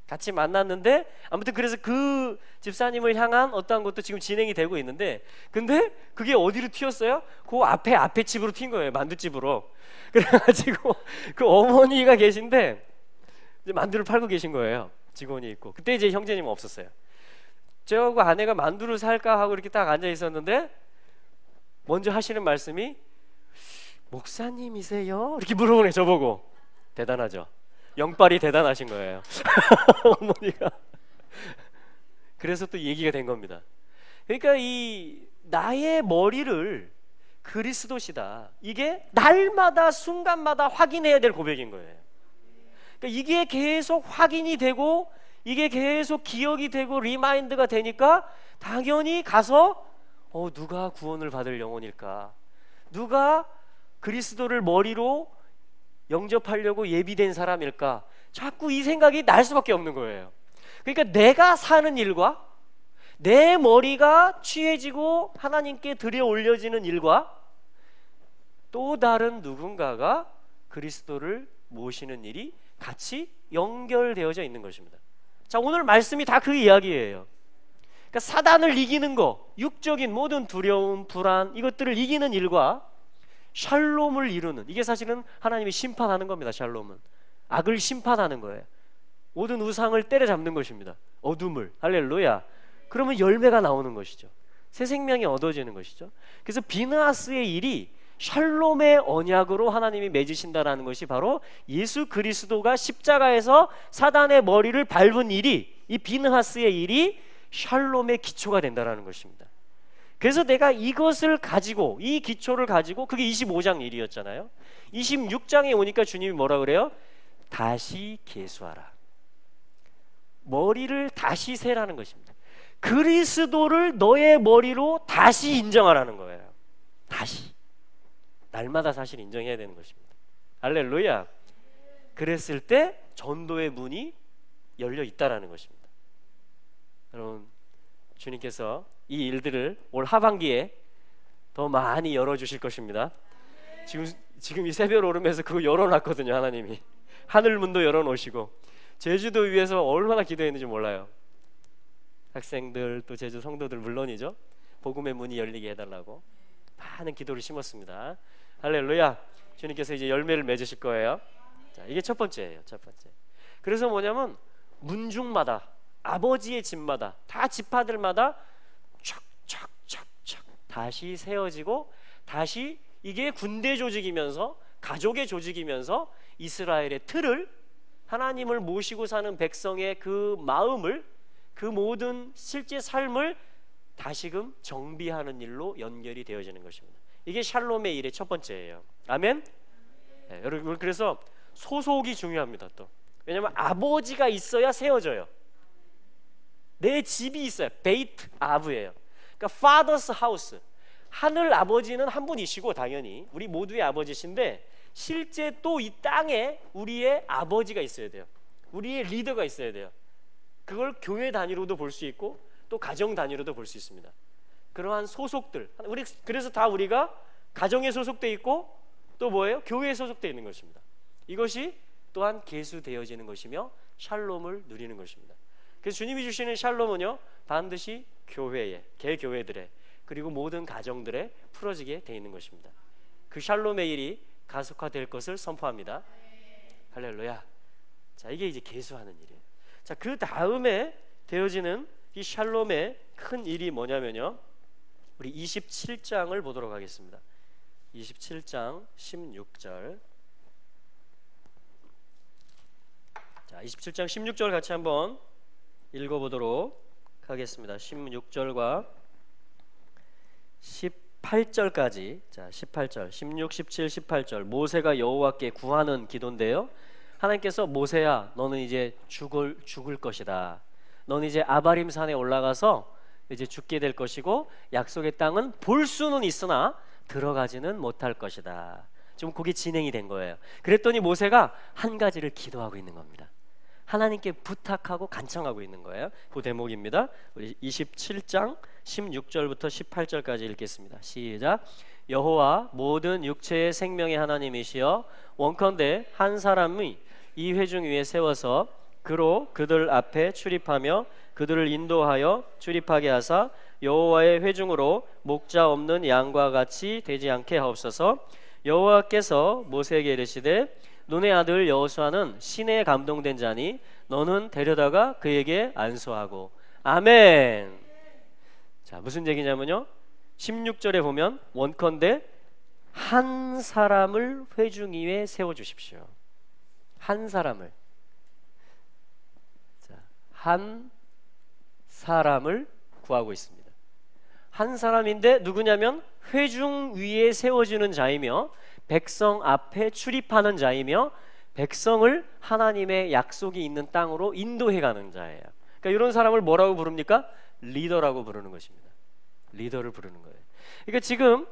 같이 만났는데 아무튼 그래서 그 집사님을 향한 어떠한 것도 지금 진행이 되고 있는데, 근데 그게 어디로 튀었어요? 그 앞에 집으로 튄 거예요. 만두집으로. 그래가지고 그 어머니가 계신데 이제 만두를 팔고 계신 거예요. 직원이 있고. 그때 이제 형제님은 없었어요. 저하고 아내가 만두를 살까 하고 이렇게 딱 앉아 있었는데 먼저 하시는 말씀이 목사님이세요? 이렇게 물어보네. 저보고. 대단하죠. 영빨이 대단하신 거예요. 어머니가. 그래서 또 얘기가 된 겁니다. 그러니까 이 나의 머리를 그리스도시다, 이게 날마다 순간마다 확인해야 될 고백인 거예요. 그러니까 이게 계속 확인이 되고 이게 계속 기억이 되고 리마인드가 되니까 당연히 가서 누가 구원을 받을 영혼일까, 누가 그리스도를 머리로 영접하려고 예비된 사람일까, 자꾸 이 생각이 날 수밖에 없는 거예요. 그러니까 내가 사는 일과 내 머리가 취해지고 하나님께 들여 올려지는 일과 또 다른 누군가가 그리스도를 모시는 일이 같이 연결되어져 있는 것입니다. 자, 오늘 말씀이 다 그 이야기예요. 그러니까 사단을 이기는 거, 육적인 모든 두려움, 불안, 이것들을 이기는 일과 샬롬을 이루는, 이게 사실은 하나님이 심판하는 겁니다. 샬롬은 악을 심판하는 거예요. 모든 우상을 때려잡는 것입니다. 어둠을. 할렐루야. 그러면 열매가 나오는 것이죠. 새 생명이 얻어지는 것이죠. 그래서 비느하스의 일이 샬롬의 언약으로 하나님이 맺으신다라는 것이 바로 예수 그리스도가 십자가에서 사단의 머리를 밟은 일이, 이 비느하스의 일이 샬롬의 기초가 된다라는 것입니다. 그래서 내가 이것을 가지고, 이 기초를 가지고, 그게 25장 일이었잖아요. 26장에 오니까 주님이 뭐라 그래요? 다시 계수하라. 머리를 다시 세라는 것입니다. 그리스도를 너의 머리로 다시 인정하라는 거예요. 다시. 날마다 사실 인정해야 되는 것입니다. 할렐루야. 그랬을 때 전도의 문이 열려 있다라는 것입니다. 여러분, 주님께서 이 일들을 올 하반기에 더 많이 열어주실 것입니다. 지금 이 새벽 오름에서 그거 열어놨거든요. 하나님이 하늘문도 열어놓으시고, 제주도 위에서 얼마나 기도했는지 몰라요. 학생들 또 제주 성도들 물론이죠. 복음의 문이 열리게 해달라고 많은 기도를 심었습니다. 할렐루야. 주님께서 이제 열매를 맺으실 거예요. 자, 이게 첫 번째예요. 첫 번째. 그래서 뭐냐면 문중마다, 아버지의 집마다, 다 지파들마다 촥촥촥촥 다시 세워지고, 다시 이게 군대 조직이면서 가족의 조직이면서 이스라엘의 틀을, 하나님을 모시고 사는 백성의 그 마음을, 그 모든 실제 삶을 다시금 정비하는 일로 연결이 되어지는 것입니다. 이게 샬롬의 일의 첫 번째예요. 아멘. 네, 여러분, 그래서 소속이 중요합니다. 또 왜냐하면 아버지가 있어야 세워져요. 내 집이 있어요. 베이트 아브예요. 그러니까 father's house. 하늘 아버지는 한 분이시고 당연히 우리 모두의 아버지신데, 실제 또 이 땅에 우리의 아버지가 있어야 돼요. 우리의 리더가 있어야 돼요. 그걸 교회 단위로도 볼 수 있고 또 가정 단위로도 볼 수 있습니다. 그러한 소속들, 그래서 다 우리가 가정에 소속돼 있고 또 뭐예요? 교회에 소속돼 있는 것입니다. 이것이 또한 계수되어지는 것이며 샬롬을 누리는 것입니다. 그래서 주님이 주시는 샬롬은요, 반드시 교회에, 개교회들의, 그리고 모든 가정들에 풀어지게 되어 있는 것입니다. 그 샬롬의 일이 가속화될 것을 선포합니다. 할렐루야. 자, 이게 이제 계수하는 일이에요. 자, 그 다음에 되어지는 이 샬롬의 큰 일이 뭐냐면요, 우리 27장을 보도록 하겠습니다. 27장 16절. 자, 27장 16절 같이 한번 읽어보도록 하겠습니다. 16절과 18절까지. 자, 18절, 16, 17, 18절. 모세가 여호와께 구하는 기도인데요. 하나님께서 모세야, 너는 이제 죽을 것이다. 너는 이제 아바림 산에 올라가서 이제 죽게 될 것이고 약속의 땅은 볼 수는 있으나 들어가지는 못할 것이다. 지금 그게 진행이 된 거예요. 그랬더니 모세가 한 가지를 기도하고 있는 겁니다. 하나님께 부탁하고 간청하고 있는 거예요. 그 대목입니다. 우리 27장 16절부터 18절까지 읽겠습니다. 시작. 여호와 모든 육체의 생명의 하나님이시여, 원컨대 한 사람이 이 회중 위에 세워서 그로 그들 앞에 출입하며 그들을 인도하여 출입하게 하사 여호와의 회중으로 목자 없는 양과 같이 되지 않게 하옵소서. 여호와께서 모세에게 이르시되 눈의 아들 여호수아는 신에 감동된 자니 너는 데려다가 그에게 안수하고. 아멘. 자, 무슨 얘기냐면요, 16절에 보면 원컨대 한 사람을 회중 위에 세워주십시오. 한 사람을. 자, 한 사람을 구하고 있습니다. 한 사람인데 누구냐면 회중 위에 세워지는 자이며 백성 앞에 출입하는 자이며 백성을 하나님의 약속이 있는 땅으로 인도해 가는 자예요. 그러니까 이런 사람을 뭐라고 부릅니까? 리더라고 부르는 것입니다. 리더를 부르는 거예요. 그러니까 지금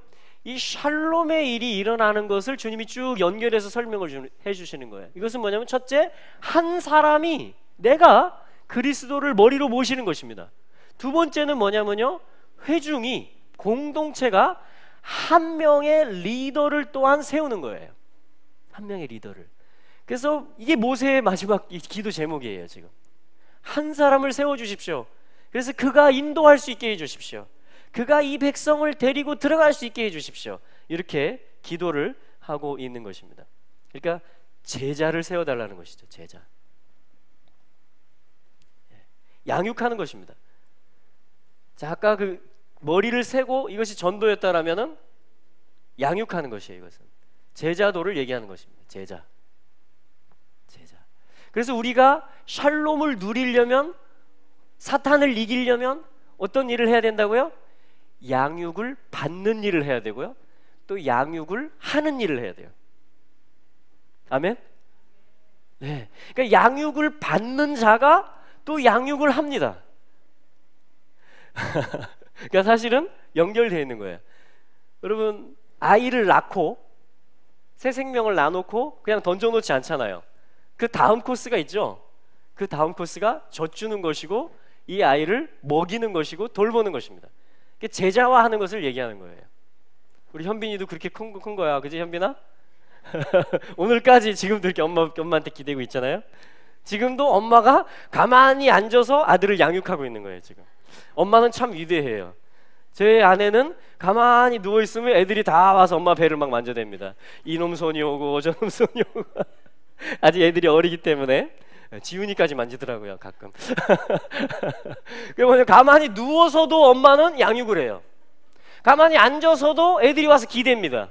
이 샬롬의 일이 일어나는 것을 주님이 쭉 연결해서 설명을 해주시는 거예요. 이것은 뭐냐면 첫째, 한 사람이 내가 그리스도를 머리로 모시는 것입니다. 두 번째는 뭐냐면요, 회중이, 공동체가 한 명의 리더를 또한 세우는 거예요. 한 명의 리더를. 그래서 이게 모세의 마지막 기도 제목이에요. 지금 한 사람을 세워주십시오. 그래서 그가 인도할 수 있게 해주십시오. 그가 이 백성을 데리고 들어갈 수 있게 해주십시오. 이렇게 기도를 하고 있는 것입니다. 그러니까 제자를 세워달라는 것이죠. 제자. 양육하는 것입니다. 자, 아까 그 머리를 세고 이것이 전도였다라면은 양육하는 것이에요. 이것은 제자도를 얘기하는 것입니다. 제자. 그래서 우리가 샬롬을 누리려면, 사탄을 이기려면 어떤 일을 해야 된다고요? 양육을 받는 일을 해야 되고요, 또 양육을 하는 일을 해야 돼요. 아멘? 네. 그러니까 양육을 받는 자가 또 양육을 합니다. 그러니까 사실은 연결되어 있는 거예요. 여러분, 아이를 낳고 새 생명을 낳아놓고 그냥 던져놓지 않잖아요. 그 다음 코스가 있죠. 그 다음 코스가 젖주는 것이고 이 아이를 먹이는 것이고 돌보는 것입니다. 제자화하는 것을 얘기하는 거예요. 우리 현빈이도 그렇게 큰 거야. 그지, 현빈아? 오늘까지 지금도 이렇게 엄마한테 기대고 있잖아요. 지금도 엄마가 가만히 앉아서 아들을 양육하고 있는 거예요. 지금 엄마는 참 위대해요. 제 아내는 가만히 누워있으면 애들이 다 와서 엄마 배를 막 만져댑니다. 이놈 손이 오고 저놈 손이 오고. 아직 애들이 어리기 때문에 지훈이까지 만지더라고요, 가끔. 그러면 가만히 누워서도 엄마는 양육을 해요. 가만히 앉아서도 애들이 와서 기댑니다.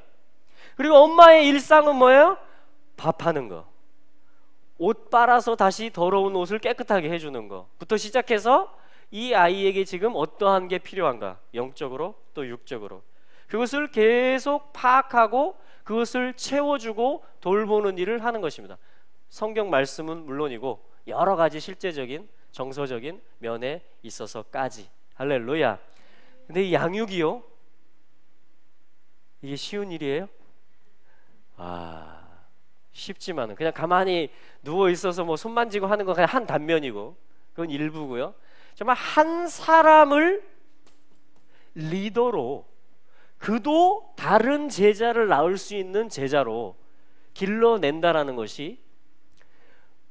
그리고 엄마의 일상은 뭐예요? 밥하는 거, 옷 빨아서 다시 더러운 옷을 깨끗하게 해주는 거부터 시작해서 이 아이에게 지금 어떠한 게 필요한가, 영적으로 또 육적으로, 그것을 계속 파악하고 그것을 채워주고 돌보는 일을 하는 것입니다. 성경 말씀은 물론이고 여러 가지 실제적인 정서적인 면에 있어서까지. 할렐루야. 근데 이 양육이요, 이게 쉬운 일이에요? 쉽지만은 그냥 가만히 누워 있어서 뭐 손 만지고 하는 건 그냥 한 단면이고 그건 일부고요. 정말 한 사람을 리더로, 그도 다른 제자를 낳을 수 있는 제자로 길러낸다라는 것이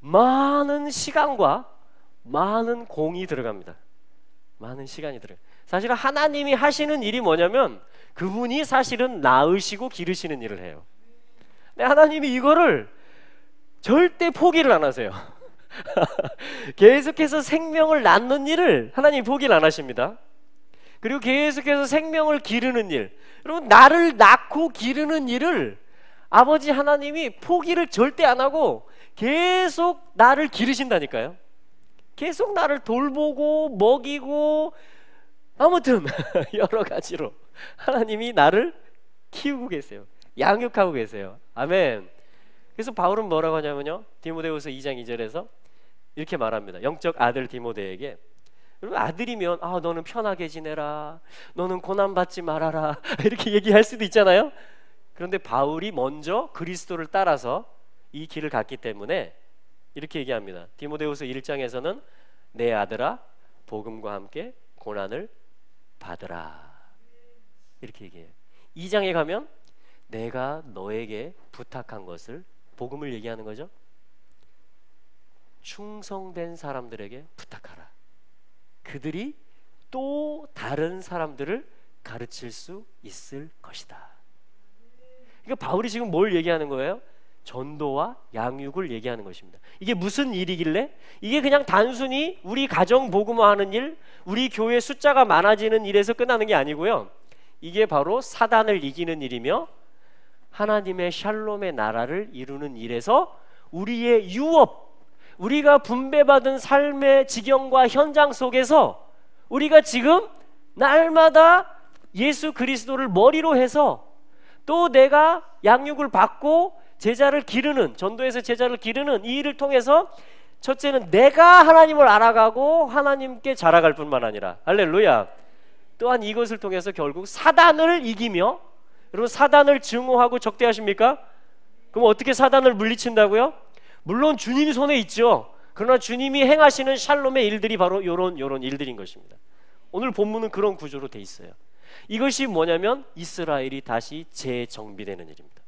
많은 시간과 많은 공이 들어갑니다. 많은 시간이 들어가요. 사실은 하나님이 하시는 일이 뭐냐면 그분이 사실은 낳으시고 기르시는 일을 해요. 근데 하나님이 이거를 절대 포기를 안 하세요. 계속해서 생명을 낳는 일을 하나님이 포기를 안 하십니다. 그리고 계속해서 생명을 기르는 일, 여러분, 나를 낳고 기르는 일을 아버지 하나님이 포기를 절대 안 하고 계속 나를 기르신다니까요. 계속 나를 돌보고 먹이고 아무튼 여러 가지로 하나님이 나를 키우고 계세요. 양육하고 계세요. 아멘. 그래서 바울은 뭐라고 하냐면요, 디모데후서 2장 2절에서 이렇게 말합니다. 영적 아들 디모데에게, 여러분 아들이면 너는 편하게 지내라, 너는 고난받지 말아라 이렇게 얘기할 수도 있잖아요. 그런데 바울이 먼저 그리스도를 따라서 이 길을 갔기 때문에 이렇게 얘기합니다. 디모데후서 1장에서는 내 아들아 복음과 함께 고난을 받으라 이렇게 얘기해요. 2장에 가면 내가 너에게 부탁한 것을, 복음을 얘기하는 거죠. 충성된 사람들에게 부탁하라. 그들이 또 다른 사람들을 가르칠 수 있을 것이다. 그러니까 바울이 지금 뭘 얘기하는 거예요? 전도와 양육을 얘기하는 것입니다. 이게 무슨 일이길래? 이게 그냥 단순히 우리 가정 복음화하는 일, 우리 교회 숫자가 많아지는 일에서 끝나는 게 아니고요, 이게 바로 사단을 이기는 일이며 하나님의 샬롬의 나라를 이루는 일에서 우리의 유업, 우리가 분배받은 삶의 지경과 현장 속에서 우리가 지금 날마다 예수 그리스도를 머리로 해서 또 내가 양육을 받고 제자를 기르는, 전도에서 제자를 기르는 이 일을 통해서 첫째는 내가 하나님을 알아가고 하나님께 자라갈 뿐만 아니라, 할렐루야, 또한 이것을 통해서 결국 사단을 이기며, 여러분 사단을 증오하고 적대하십니까? 그럼 어떻게 사단을 물리친다고요? 물론 주님 손에 있죠. 그러나 주님이 행하시는 샬롬의 일들이 바로 요런 일들인 것입니다. 오늘 본문은 그런 구조로 돼 있어요. 이것이 뭐냐면 이스라엘이 다시 재정비되는 일입니다.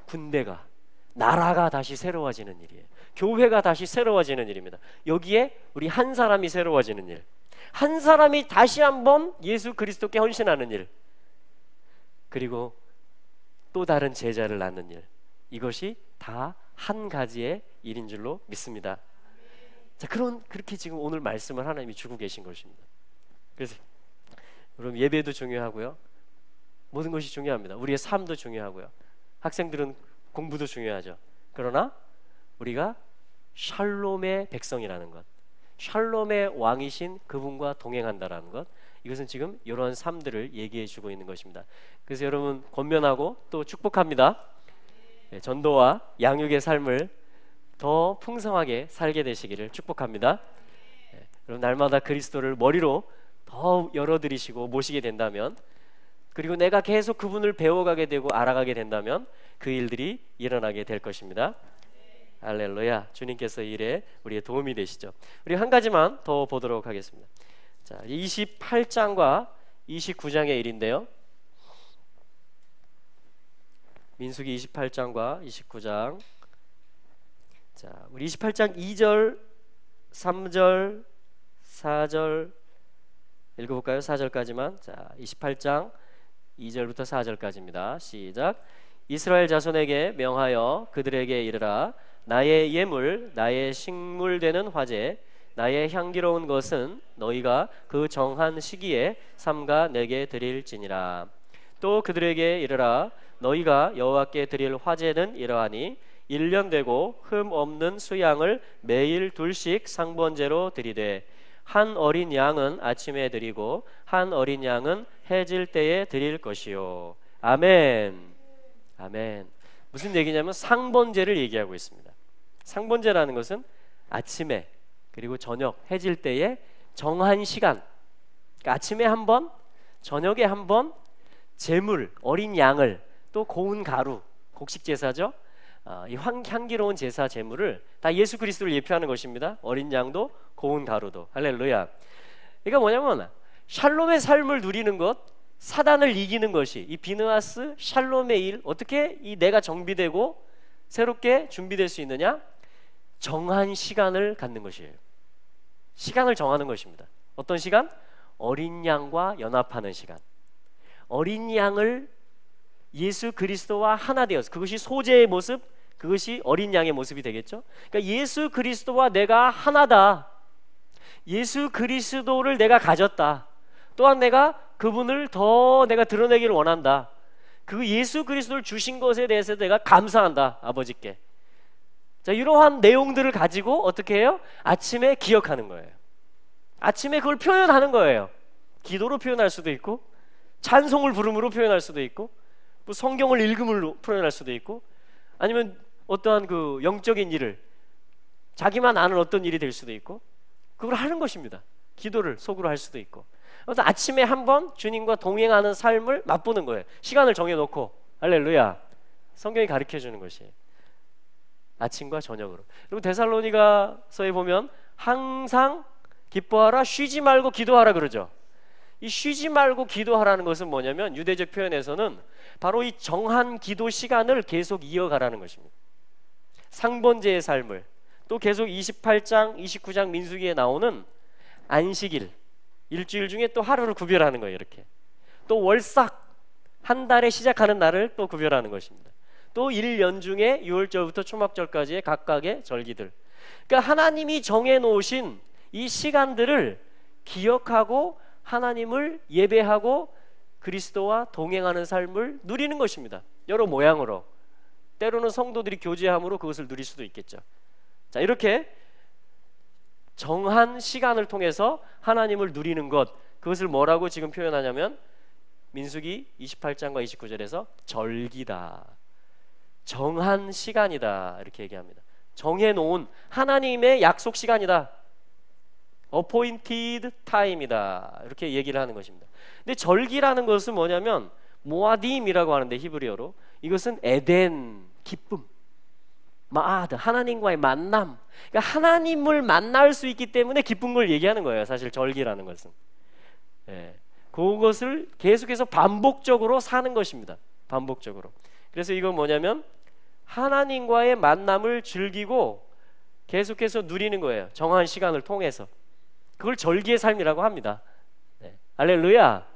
군대가, 나라가 다시 새로워지는 일이에요. 교회가 다시 새로워지는 일입니다. 여기에 우리 한 사람이 새로워지는 일, 한 사람이 다시 한번 예수 그리스도께 헌신하는 일, 그리고 또 다른 제자를 낳는 일, 이것이 다 한 가지의 일인 줄로 믿습니다. 자, 그렇게 지금 오늘 말씀을 하나님이 주고 계신 것입니다. 그래서 여러분 예배도 중요하고요, 모든 것이 중요합니다. 우리의 삶도 중요하고요, 학생들은 공부도 중요하죠. 그러나 우리가 샬롬의 백성이라는 것, 샬롬의 왕이신 그분과 동행한다라는 것, 이것은 지금 이러한 삶들을 얘기해 주고 있는 것입니다. 그래서 여러분 권면하고 또 축복합니다. 전도와 양육의 삶을 더 풍성하게 살게 되시기를 축복합니다. 여러분 날마다 그리스도를 머리로 더 열어드리시고 모시게 된다면, 그리고 내가 계속 그분을 배워가게 되고 알아가게 된다면 그 일들이 일어나게 될 것입니다. 할렐루야. 주님께서 이 일에 우리의 도움이 되시죠. 우리 한 가지만 더 보도록 하겠습니다. 자, 28장과 29장의 일인데요, 민수기 28장과 29장. 자, 우리 28장 2절, 3절, 4절 읽어볼까요? 4절까지만. 자, 28장 2절부터 4절까지입니다. 시작. 이스라엘 자손에게 명하여 그들에게 이르라. 나의 예물, 나의 식물 되는 화제, 나의 향기로운 것은 너희가 그 정한 시기에 삼가 내게 드릴지니라. 또 그들에게 이르라. 너희가 여호와께 드릴 화제는 이러하니 1년 되고 흠 없는 수양을 매일 둘씩 상번제로 드리되, 한 어린 양은 아침에 드리고 한 어린 양은 해질 때에 드릴 것이요. 아멘. 아멘. 무슨 얘기냐면 상번제를 얘기하고 있습니다. 상번제라는 것은 아침에 그리고 저녁 해질 때에 정한 시간, 그러니까 아침에 한 번, 저녁에 한 번 제물, 어린 양을, 또 고운 가루, 곡식 제사죠. 이 향기로운 제사 제물을 다 예수 그리스도를 예표하는 것입니다. 어린 양도 고운 가루도. 할렐루야. 그러니까 뭐냐면 샬롬의 삶을 누리는 것, 사단을 이기는 것이 이 비느하스 샬롬의 일, 어떻게 이 내가 정비되고 새롭게 준비될 수 있느냐? 정한 시간을 갖는 것이에요. 시간을 정하는 것입니다. 어떤 시간? 어린 양과 연합하는 시간. 어린 양을 예수 그리스도와 하나 되어서, 그것이 소재의 모습, 그것이 어린 양의 모습이 되겠죠. 그러니까 예수 그리스도와 내가 하나다. 예수 그리스도를 내가 가졌다. 또한 내가 그분을 더 내가 드러내기를 원한다. 그 예수 그리스도를 주신 것에 대해서 내가 감사한다. 아버지께. 자, 이러한 내용들을 가지고 어떻게 해요? 아침에 기억하는 거예요. 아침에 그걸 표현하는 거예요. 기도로 표현할 수도 있고, 찬송을 부름으로 표현할 수도 있고, 뭐 성경을 읽음으로 표현할 수도 있고, 아니면 어떠한 그 영적인 일을, 자기만 아는 어떤 일이 될 수도 있고, 그걸 하는 것입니다. 기도를 속으로 할 수도 있고. 그래서 아침에 한번 주님과 동행하는 삶을 맛보는 거예요. 시간을 정해놓고. 할렐루야. 성경이 가르쳐 주는 것이에요. 아침과 저녁으로. 그리고 데살로니가서에 보면 항상 기뻐하라, 쉬지 말고 기도하라 그러죠. 이 쉬지 말고 기도하라는 것은 뭐냐면 유대적 표현에서는 바로 이 정한 기도 시간을 계속 이어가라는 것입니다. 상번제의 삶을, 또 계속 28장, 29장 민수기에 나오는 안식일, 일주일 중에 또 하루를 구별하는 거예요. 이렇게 또 월삭, 한 달에 시작하는 날을 또 구별하는 것입니다. 또 1년 중에 6월절부터 초막절까지의 각각의 절기들, 그러니까 하나님이 정해놓으신 이 시간들을 기억하고 하나님을 예배하고 그리스도와 동행하는 삶을 누리는 것입니다. 여러 모양으로, 때로는 성도들이 교제함으로 그것을 누릴 수도 있겠죠. 자, 이렇게 정한 시간을 통해서 하나님을 누리는 것, 그것을 뭐라고 지금 표현하냐면 민수기 28장과 29절에서 절기다, 정한 시간이다, 이렇게 얘기합니다. 정해놓은 하나님의 약속 시간이다, appointed time이다, 이렇게 얘기를 하는 것입니다. 근데 절기라는 것은 뭐냐면 모아딤이라고 하는데, 히브리어로 이것은 에덴, 기쁨, 마아드, 하나님과의 만남, 그러니까 하나님을 만날 수 있기 때문에 기쁜 걸 얘기하는 거예요. 사실 절기라는 것은 그것을 계속해서 반복적으로 사는 것입니다. 반복적으로. 그래서 이건 뭐냐면 하나님과의 만남을 즐기고 계속해서 누리는 거예요. 정한 시간을 통해서. 그걸 절기의 삶이라고 합니다. 할렐루야.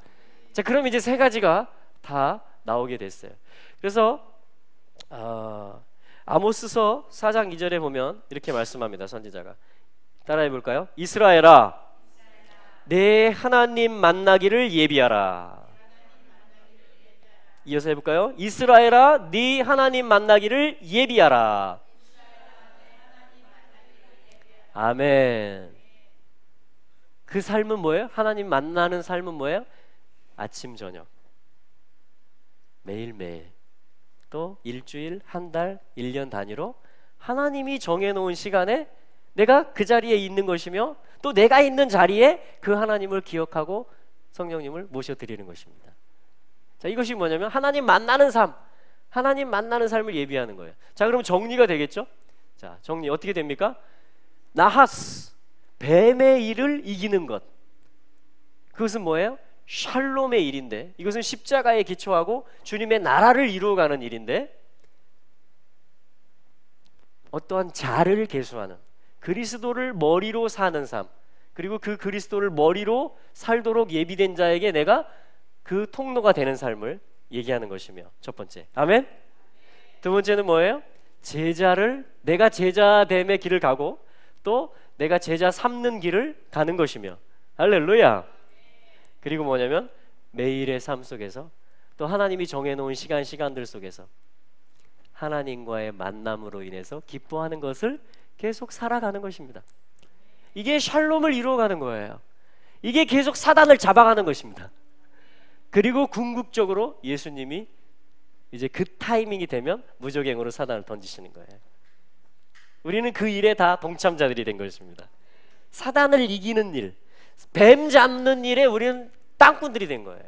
자, 그럼 이제 세 가지가 다 나오게 됐어요. 그래서 아모스서 4장 2절에 보면 이렇게 말씀합니다. 선지자가. 따라해 볼까요? 이스라엘아, 내 하나님 만나기를 예비하라. 이어서 해볼까요? 이스라엘아, 네 하나님 만나기를 예비하라. 아멘. 그 삶은 뭐예요? 하나님 만나는 삶은 뭐예요? 아침 저녁, 매일매일, 또 일주일, 한 달, 1년 단위로 하나님이 정해놓은 시간에 내가 그 자리에 있는 것이며, 또 내가 있는 자리에 그 하나님을 기억하고 성령님을 모셔드리는 것입니다. 자, 이것이 뭐냐면 하나님 만나는 삶, 하나님 만나는 삶을 예비하는 거예요. 자, 그럼 정리가 되겠죠? 자, 정리 어떻게 됩니까? 나하스, 뱀의 일을 이기는 것, 그것은 뭐예요? 샬롬의 일인데, 이것은 십자가에 기초하고 주님의 나라를 이루어가는 일인데, 어떠한 자를 계수하는, 그리스도를 머리로 사는 삶, 그리고 그 그리스도를 머리로 살도록 예비된 자에게 내가 그 통로가 되는 삶을 얘기하는 것이며, 첫 번째. 아멘. 두 번째는 뭐예요? 제자를, 내가 제자됨의 길을 가고 또 내가 제자 삼는 길을 가는 것이며, 할렐루야. 그리고 뭐냐면 매일의 삶 속에서 또 하나님이 정해놓은 시간들 속에서 하나님과의 만남으로 인해서 기뻐하는 것을 계속 살아가는 것입니다. 이게 샬롬을 이루어가는 거예요. 이게 계속 사단을 잡아가는 것입니다. 그리고 궁극적으로 예수님이 이제 그 타이밍이 되면 무적행으로 사단을 던지시는 거예요. 우리는 그 일에 다 동참자들이 된 것입니다. 사단을 이기는 일, 뱀 잡는 일에 우리는 땅꾼들이 된 거예요.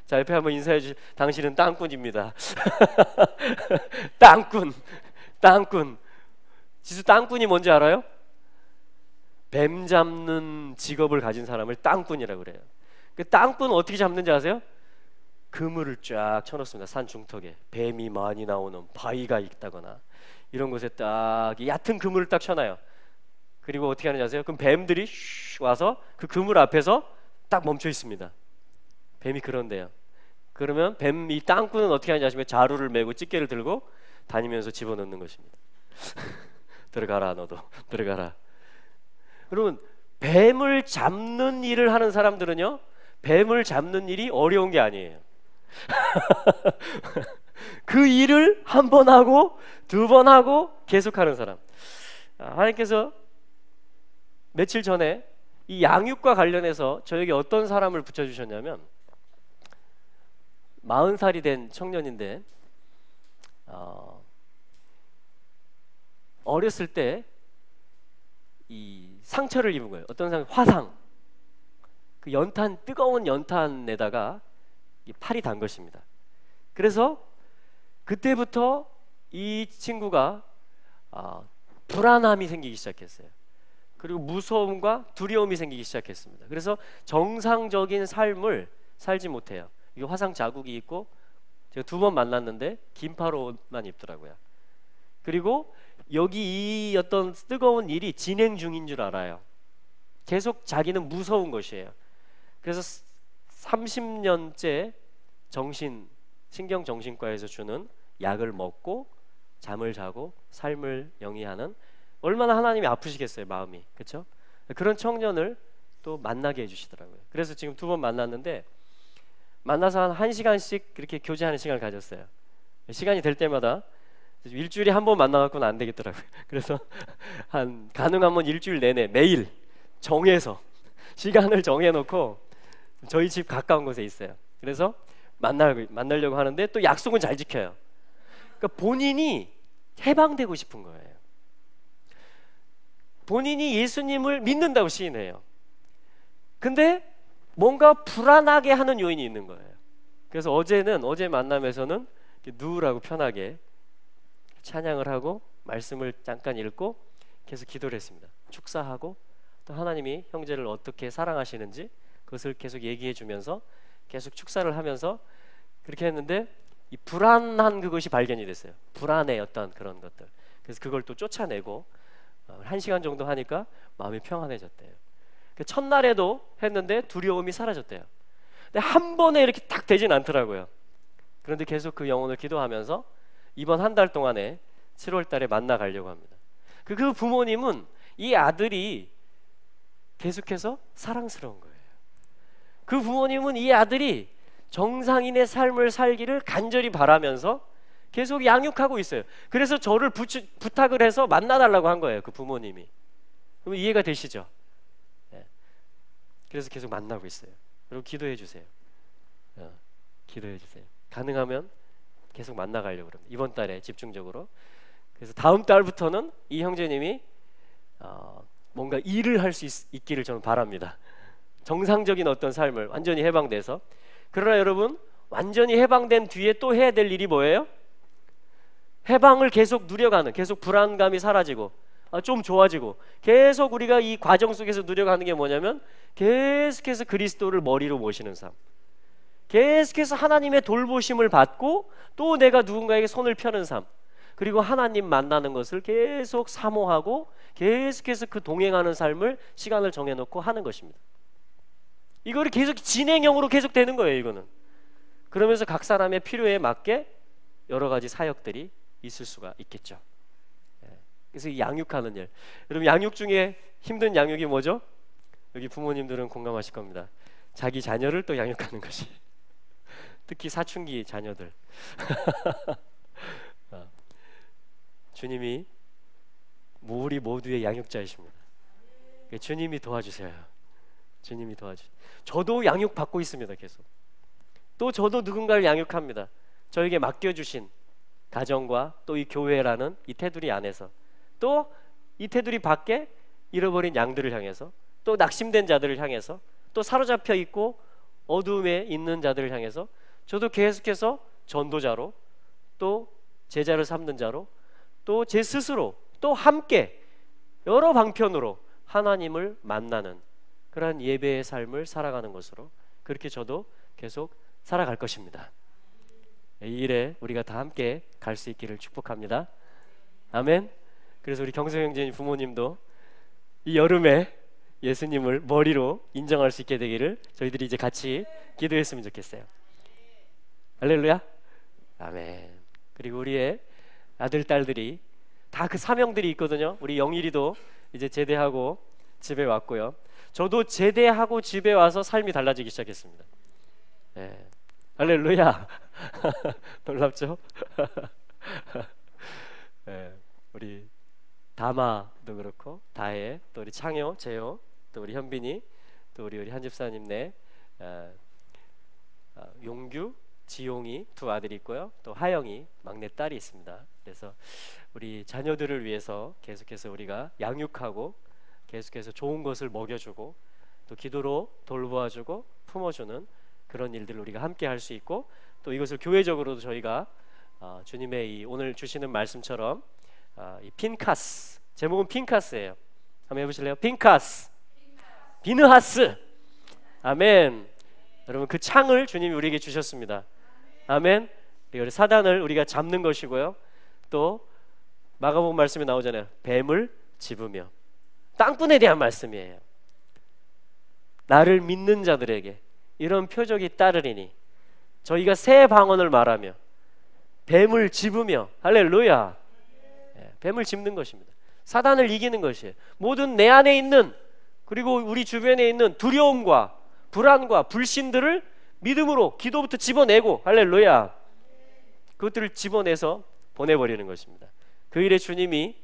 자, 옆에 한번 인사해 주시죠. 당신은 땅꾼입니다. 땅꾼. 지수 땅꾼이 뭔지 알아요? 뱀 잡는 직업을 가진 사람을 땅꾼이라고 그래요. 그 땅꾼은 어떻게 잡는지 아세요? 그물을 쫙 쳐놓습니다. 산 중턱에 뱀이 많이 나오는 바위가 있다거나 이런 곳에 딱 얕은 그물을 딱 쳐놔요. 그리고 어떻게 하는지 아세요? 그럼 뱀들이 슉 와서 그 그물 앞에서 딱 멈춰 있습니다. 뱀이 그런데요. 그러면 뱀, 이 땅꾼은 어떻게 하는지 아시면 자루를 메고 집게를 들고 다니면서 집어넣는 것입니다. 들어가라, 너도 들어가라. 여러분, 뱀을 잡는 일을 하는 사람들은요, 뱀을 잡는 일이 어려운 게 아니에요. 그 일을 한 번 하고 두 번 하고 계속하는 사람. 하나님께서 며칠 전에 이 양육과 관련해서 저에게 어떤 사람을 붙여주셨냐면 40살이 된 청년인데 어렸을 때 이 상처를 입은 거예요. 어떤 화상, 그 연탄, 뜨거운 연탄에다가 이 팔이 단 것입니다. 그래서 그때부터 이 친구가 불안함이 생기기 시작했어요. 그리고 무서움과 두려움이 생기기 시작했습니다. 그래서 정상적인 삶을 살지 못해요. 이게 화상 자국이 있고, 제가 2번 만났는데 긴팔옷만 입더라고요. 그리고 여기 이 어떤 뜨거운 일이 진행 중인 줄 알아요. 계속 자기는 무서운 것이에요. 그래서 30년째 신경정신과에서 주는 약을 먹고 잠을 자고 삶을 영위하는, 얼마나 하나님이 아프시겠어요, 마음이. 그렇죠? 그런 청년을 또 만나게 해주시더라고요. 그래서 지금 2번 만났는데, 만나서 한 1시간씩 그렇게 교제하는 시간을 가졌어요. 시간이 될 때마다 일주일에 한 번 만나갖고는 안 되겠더라고요. 그래서 가능하면 일주일 내내 매일 정해서 시간을 정해놓고 저희 집 가까운 곳에 있어요. 그래서 만나려고 하는데 또 약속은 잘 지켜요. 그러니까 본인이 해방되고 싶은 거예요. 본인이 예수님을 믿는다고 시인해요. 근데 뭔가 불안하게 하는 요인이 있는 거예요. 그래서 어제 만남에서는 누우라고 편하게 찬양을 하고 말씀을 잠깐 읽고 계속 기도를 했습니다. 축사하고 또 하나님이 형제를 어떻게 사랑하시는지 그것을 계속 얘기해 주면서 계속 축사를 하면서 그렇게 했는데, 이 불안한 그것이 발견이 됐어요. 불안의 어떤 그런 것들. 그래서 그걸 또 쫓아내고 1시간 정도 하니까 마음이 평안해졌대요. 첫날에도 했는데 두려움이 사라졌대요. 근데 한 번에 이렇게 딱 되진 않더라고요. 그런데 계속 그 영혼을 기도하면서 이번 한 달 동안에 7월 달에 만나 가려고 합니다. 그 부모님은 이 아들이 계속해서 사랑스러운 거예요. 그 부모님은 이 아들이 정상인의 삶을 살기를 간절히 바라면서 계속 양육하고 있어요. 그래서 저를 부탁을 해서 만나달라고 한 거예요, 그 부모님이. 그럼 이해가 되시죠? 네. 그래서 계속 만나고 있어요. 여러분 기도해 주세요. 기도해 주세요. 가능하면 계속 만나가려고 합니다. 이번 달에 집중적으로. 그래서 다음 달부터는 이 형제님이 뭔가 일을 할 수 있기를 저는 바랍니다. 정상적인 어떤 삶을 완전히 해방돼서. 그러나 여러분, 완전히 해방된 뒤에 또 해야 될 일이 뭐예요? 해방을 계속 누려가는, 계속 불안감이 사라지고 좀 좋아지고, 계속 우리가 이 과정 속에서 누려가는 게 뭐냐면 계속해서 그리스도를 머리로 모시는 삶, 계속해서 하나님의 돌보심을 받고 또 내가 누군가에게 손을 펴는 삶, 그리고 하나님 만나는 것을 계속 사모하고 계속해서 그 동행하는 삶을 시간을 정해놓고 하는 것입니다. 이거를 계속 진행형으로 계속 되는 거예요, 이거는. 그러면서 각 사람의 필요에 맞게 여러 가지 사역들이 있을 수가 있겠죠. 그래서 이 양육하는 일, 여러분 양육 중에 힘든 양육이 뭐죠? 여기 부모님들은 공감하실 겁니다. 자기 자녀를 또 양육하는 것이 특히 사춘기 자녀들. 주님이 우리 모두의 양육자이십니다. 주님이 도와주세요. 주님이 도와주세요. 저도 양육받고 있습니다. 계속. 또 저도 누군가를 양육합니다. 저에게 맡겨주신 가정과 또 이 교회라는 이 테두리 안에서, 또 이 테두리 밖에 잃어버린 양들을 향해서, 또 낙심된 자들을 향해서, 또 사로잡혀 있고 어두움에 있는 자들을 향해서 저도 계속해서 전도자로, 또 제자를 삼는 자로, 또 제 스스로, 또 함께 여러 방편으로 하나님을 만나는 그러한 예배의 삶을 살아가는 것으로, 그렇게 저도 계속 살아갈 것입니다. 이 일에 우리가 다 함께 갈 수 있기를 축복합니다. 아멘. 그래서 우리 경성 형제님 부모님도 이 여름에 예수님을 머리로 인정할 수 있게 되기를 저희들이 이제 같이 기도했으면 좋겠어요. 할렐루야. 아멘. 그리고 우리의 아들 딸들이 다 그 사명들이 있거든요. 우리 영일이도 이제 제대하고 집에 왔고요. 저도 제대하고 집에 와서 삶이 달라지기 시작했습니다. 네. 할렐루야. 놀랍죠? 우리 다마도 그렇고 다혜, 또 우리 창효, 재효, 또 우리 현빈이, 또 우리 한 집사님네 용규, 지용이 두 아들이 있고요. 또 하영이 막내 딸이 있습니다. 그래서 우리 자녀들을 위해서 계속해서 우리가 양육하고 계속해서 좋은 것을 먹여주고 또 기도로 돌보아주고 품어주는 그런 일들을 우리가 함께 할 수 있고, 또 이것을 교회적으로도 저희가 주님의 이 오늘 주시는 말씀처럼 이 핀카스, 제목은 핀카스예요. 한번 해보실래요? 핀카스, 비느하스. 아멘. 여러분, 그 창을 주님이 우리에게 주셨습니다. 아멘. 우리 사단을 우리가 잡는 것이고요. 또 마가복음 말씀에 나오잖아요. 뱀을 집으며. 땅꾼에 대한 말씀이에요. 나를 믿는 자들에게 이런 표적이 따르리니 저희가 새 방언을 말하며 뱀을 집으며. 할렐루야. 뱀을 집는 것입니다. 사단을 이기는 것이에요. 모든 내 안에 있는, 그리고 우리 주변에 있는 두려움과 불안과 불신들을 믿음으로 기도부터 집어내고, 할렐루야, 그것들을 집어내서 보내버리는 것입니다. 그 일에 주님이,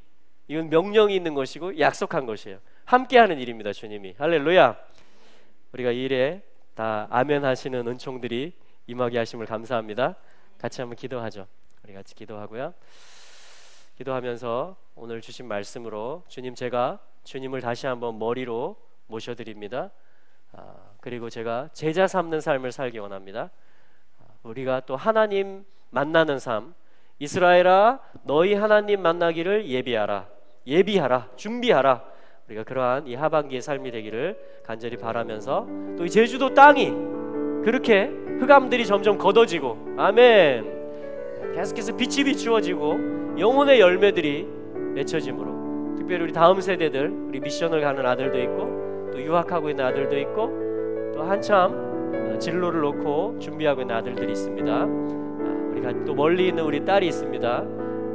이건 명령이 있는 것이고 약속한 것이에요. 함께하는 일입니다. 주님이. 할렐루야. 우리가 이 일에 다 아멘 하시는 은총들이 임하게 하심을 감사합니다. 같이 한번 기도하죠. 우리 같이 기도하고요. 기도하면서 오늘 주신 말씀으로 주님, 제가 주님을 다시 한번 머리로 모셔드립니다. 그리고 제가 제자 삼는 삶을 살기 원합니다. 우리가 또 하나님 만나는 삶, 이스라엘아 너희 하나님 만나기를 예비하라, 준비하라. 우리가 그러한 이 하반기의 삶이 되기를 간절히 바라면서, 또 이 제주도 땅이 그렇게 흑암들이 점점 걷어지고, 아멘, 계속해서 빛이 비추어지고 영혼의 열매들이 맺혀짐으로, 특별히 우리 다음 세대들, 우리 미션을 가는 아들도 있고 또 유학하고 있는 아들도 있고 또 한참 진로를 놓고 준비하고 있는 아들들이 있습니다. 우리가 또 멀리 있는 우리 딸이 있습니다.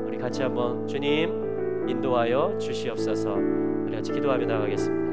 우리 같이 한번 주님 인도하여 주시옵소서. 우리 같이 기도하며 나가겠습니다.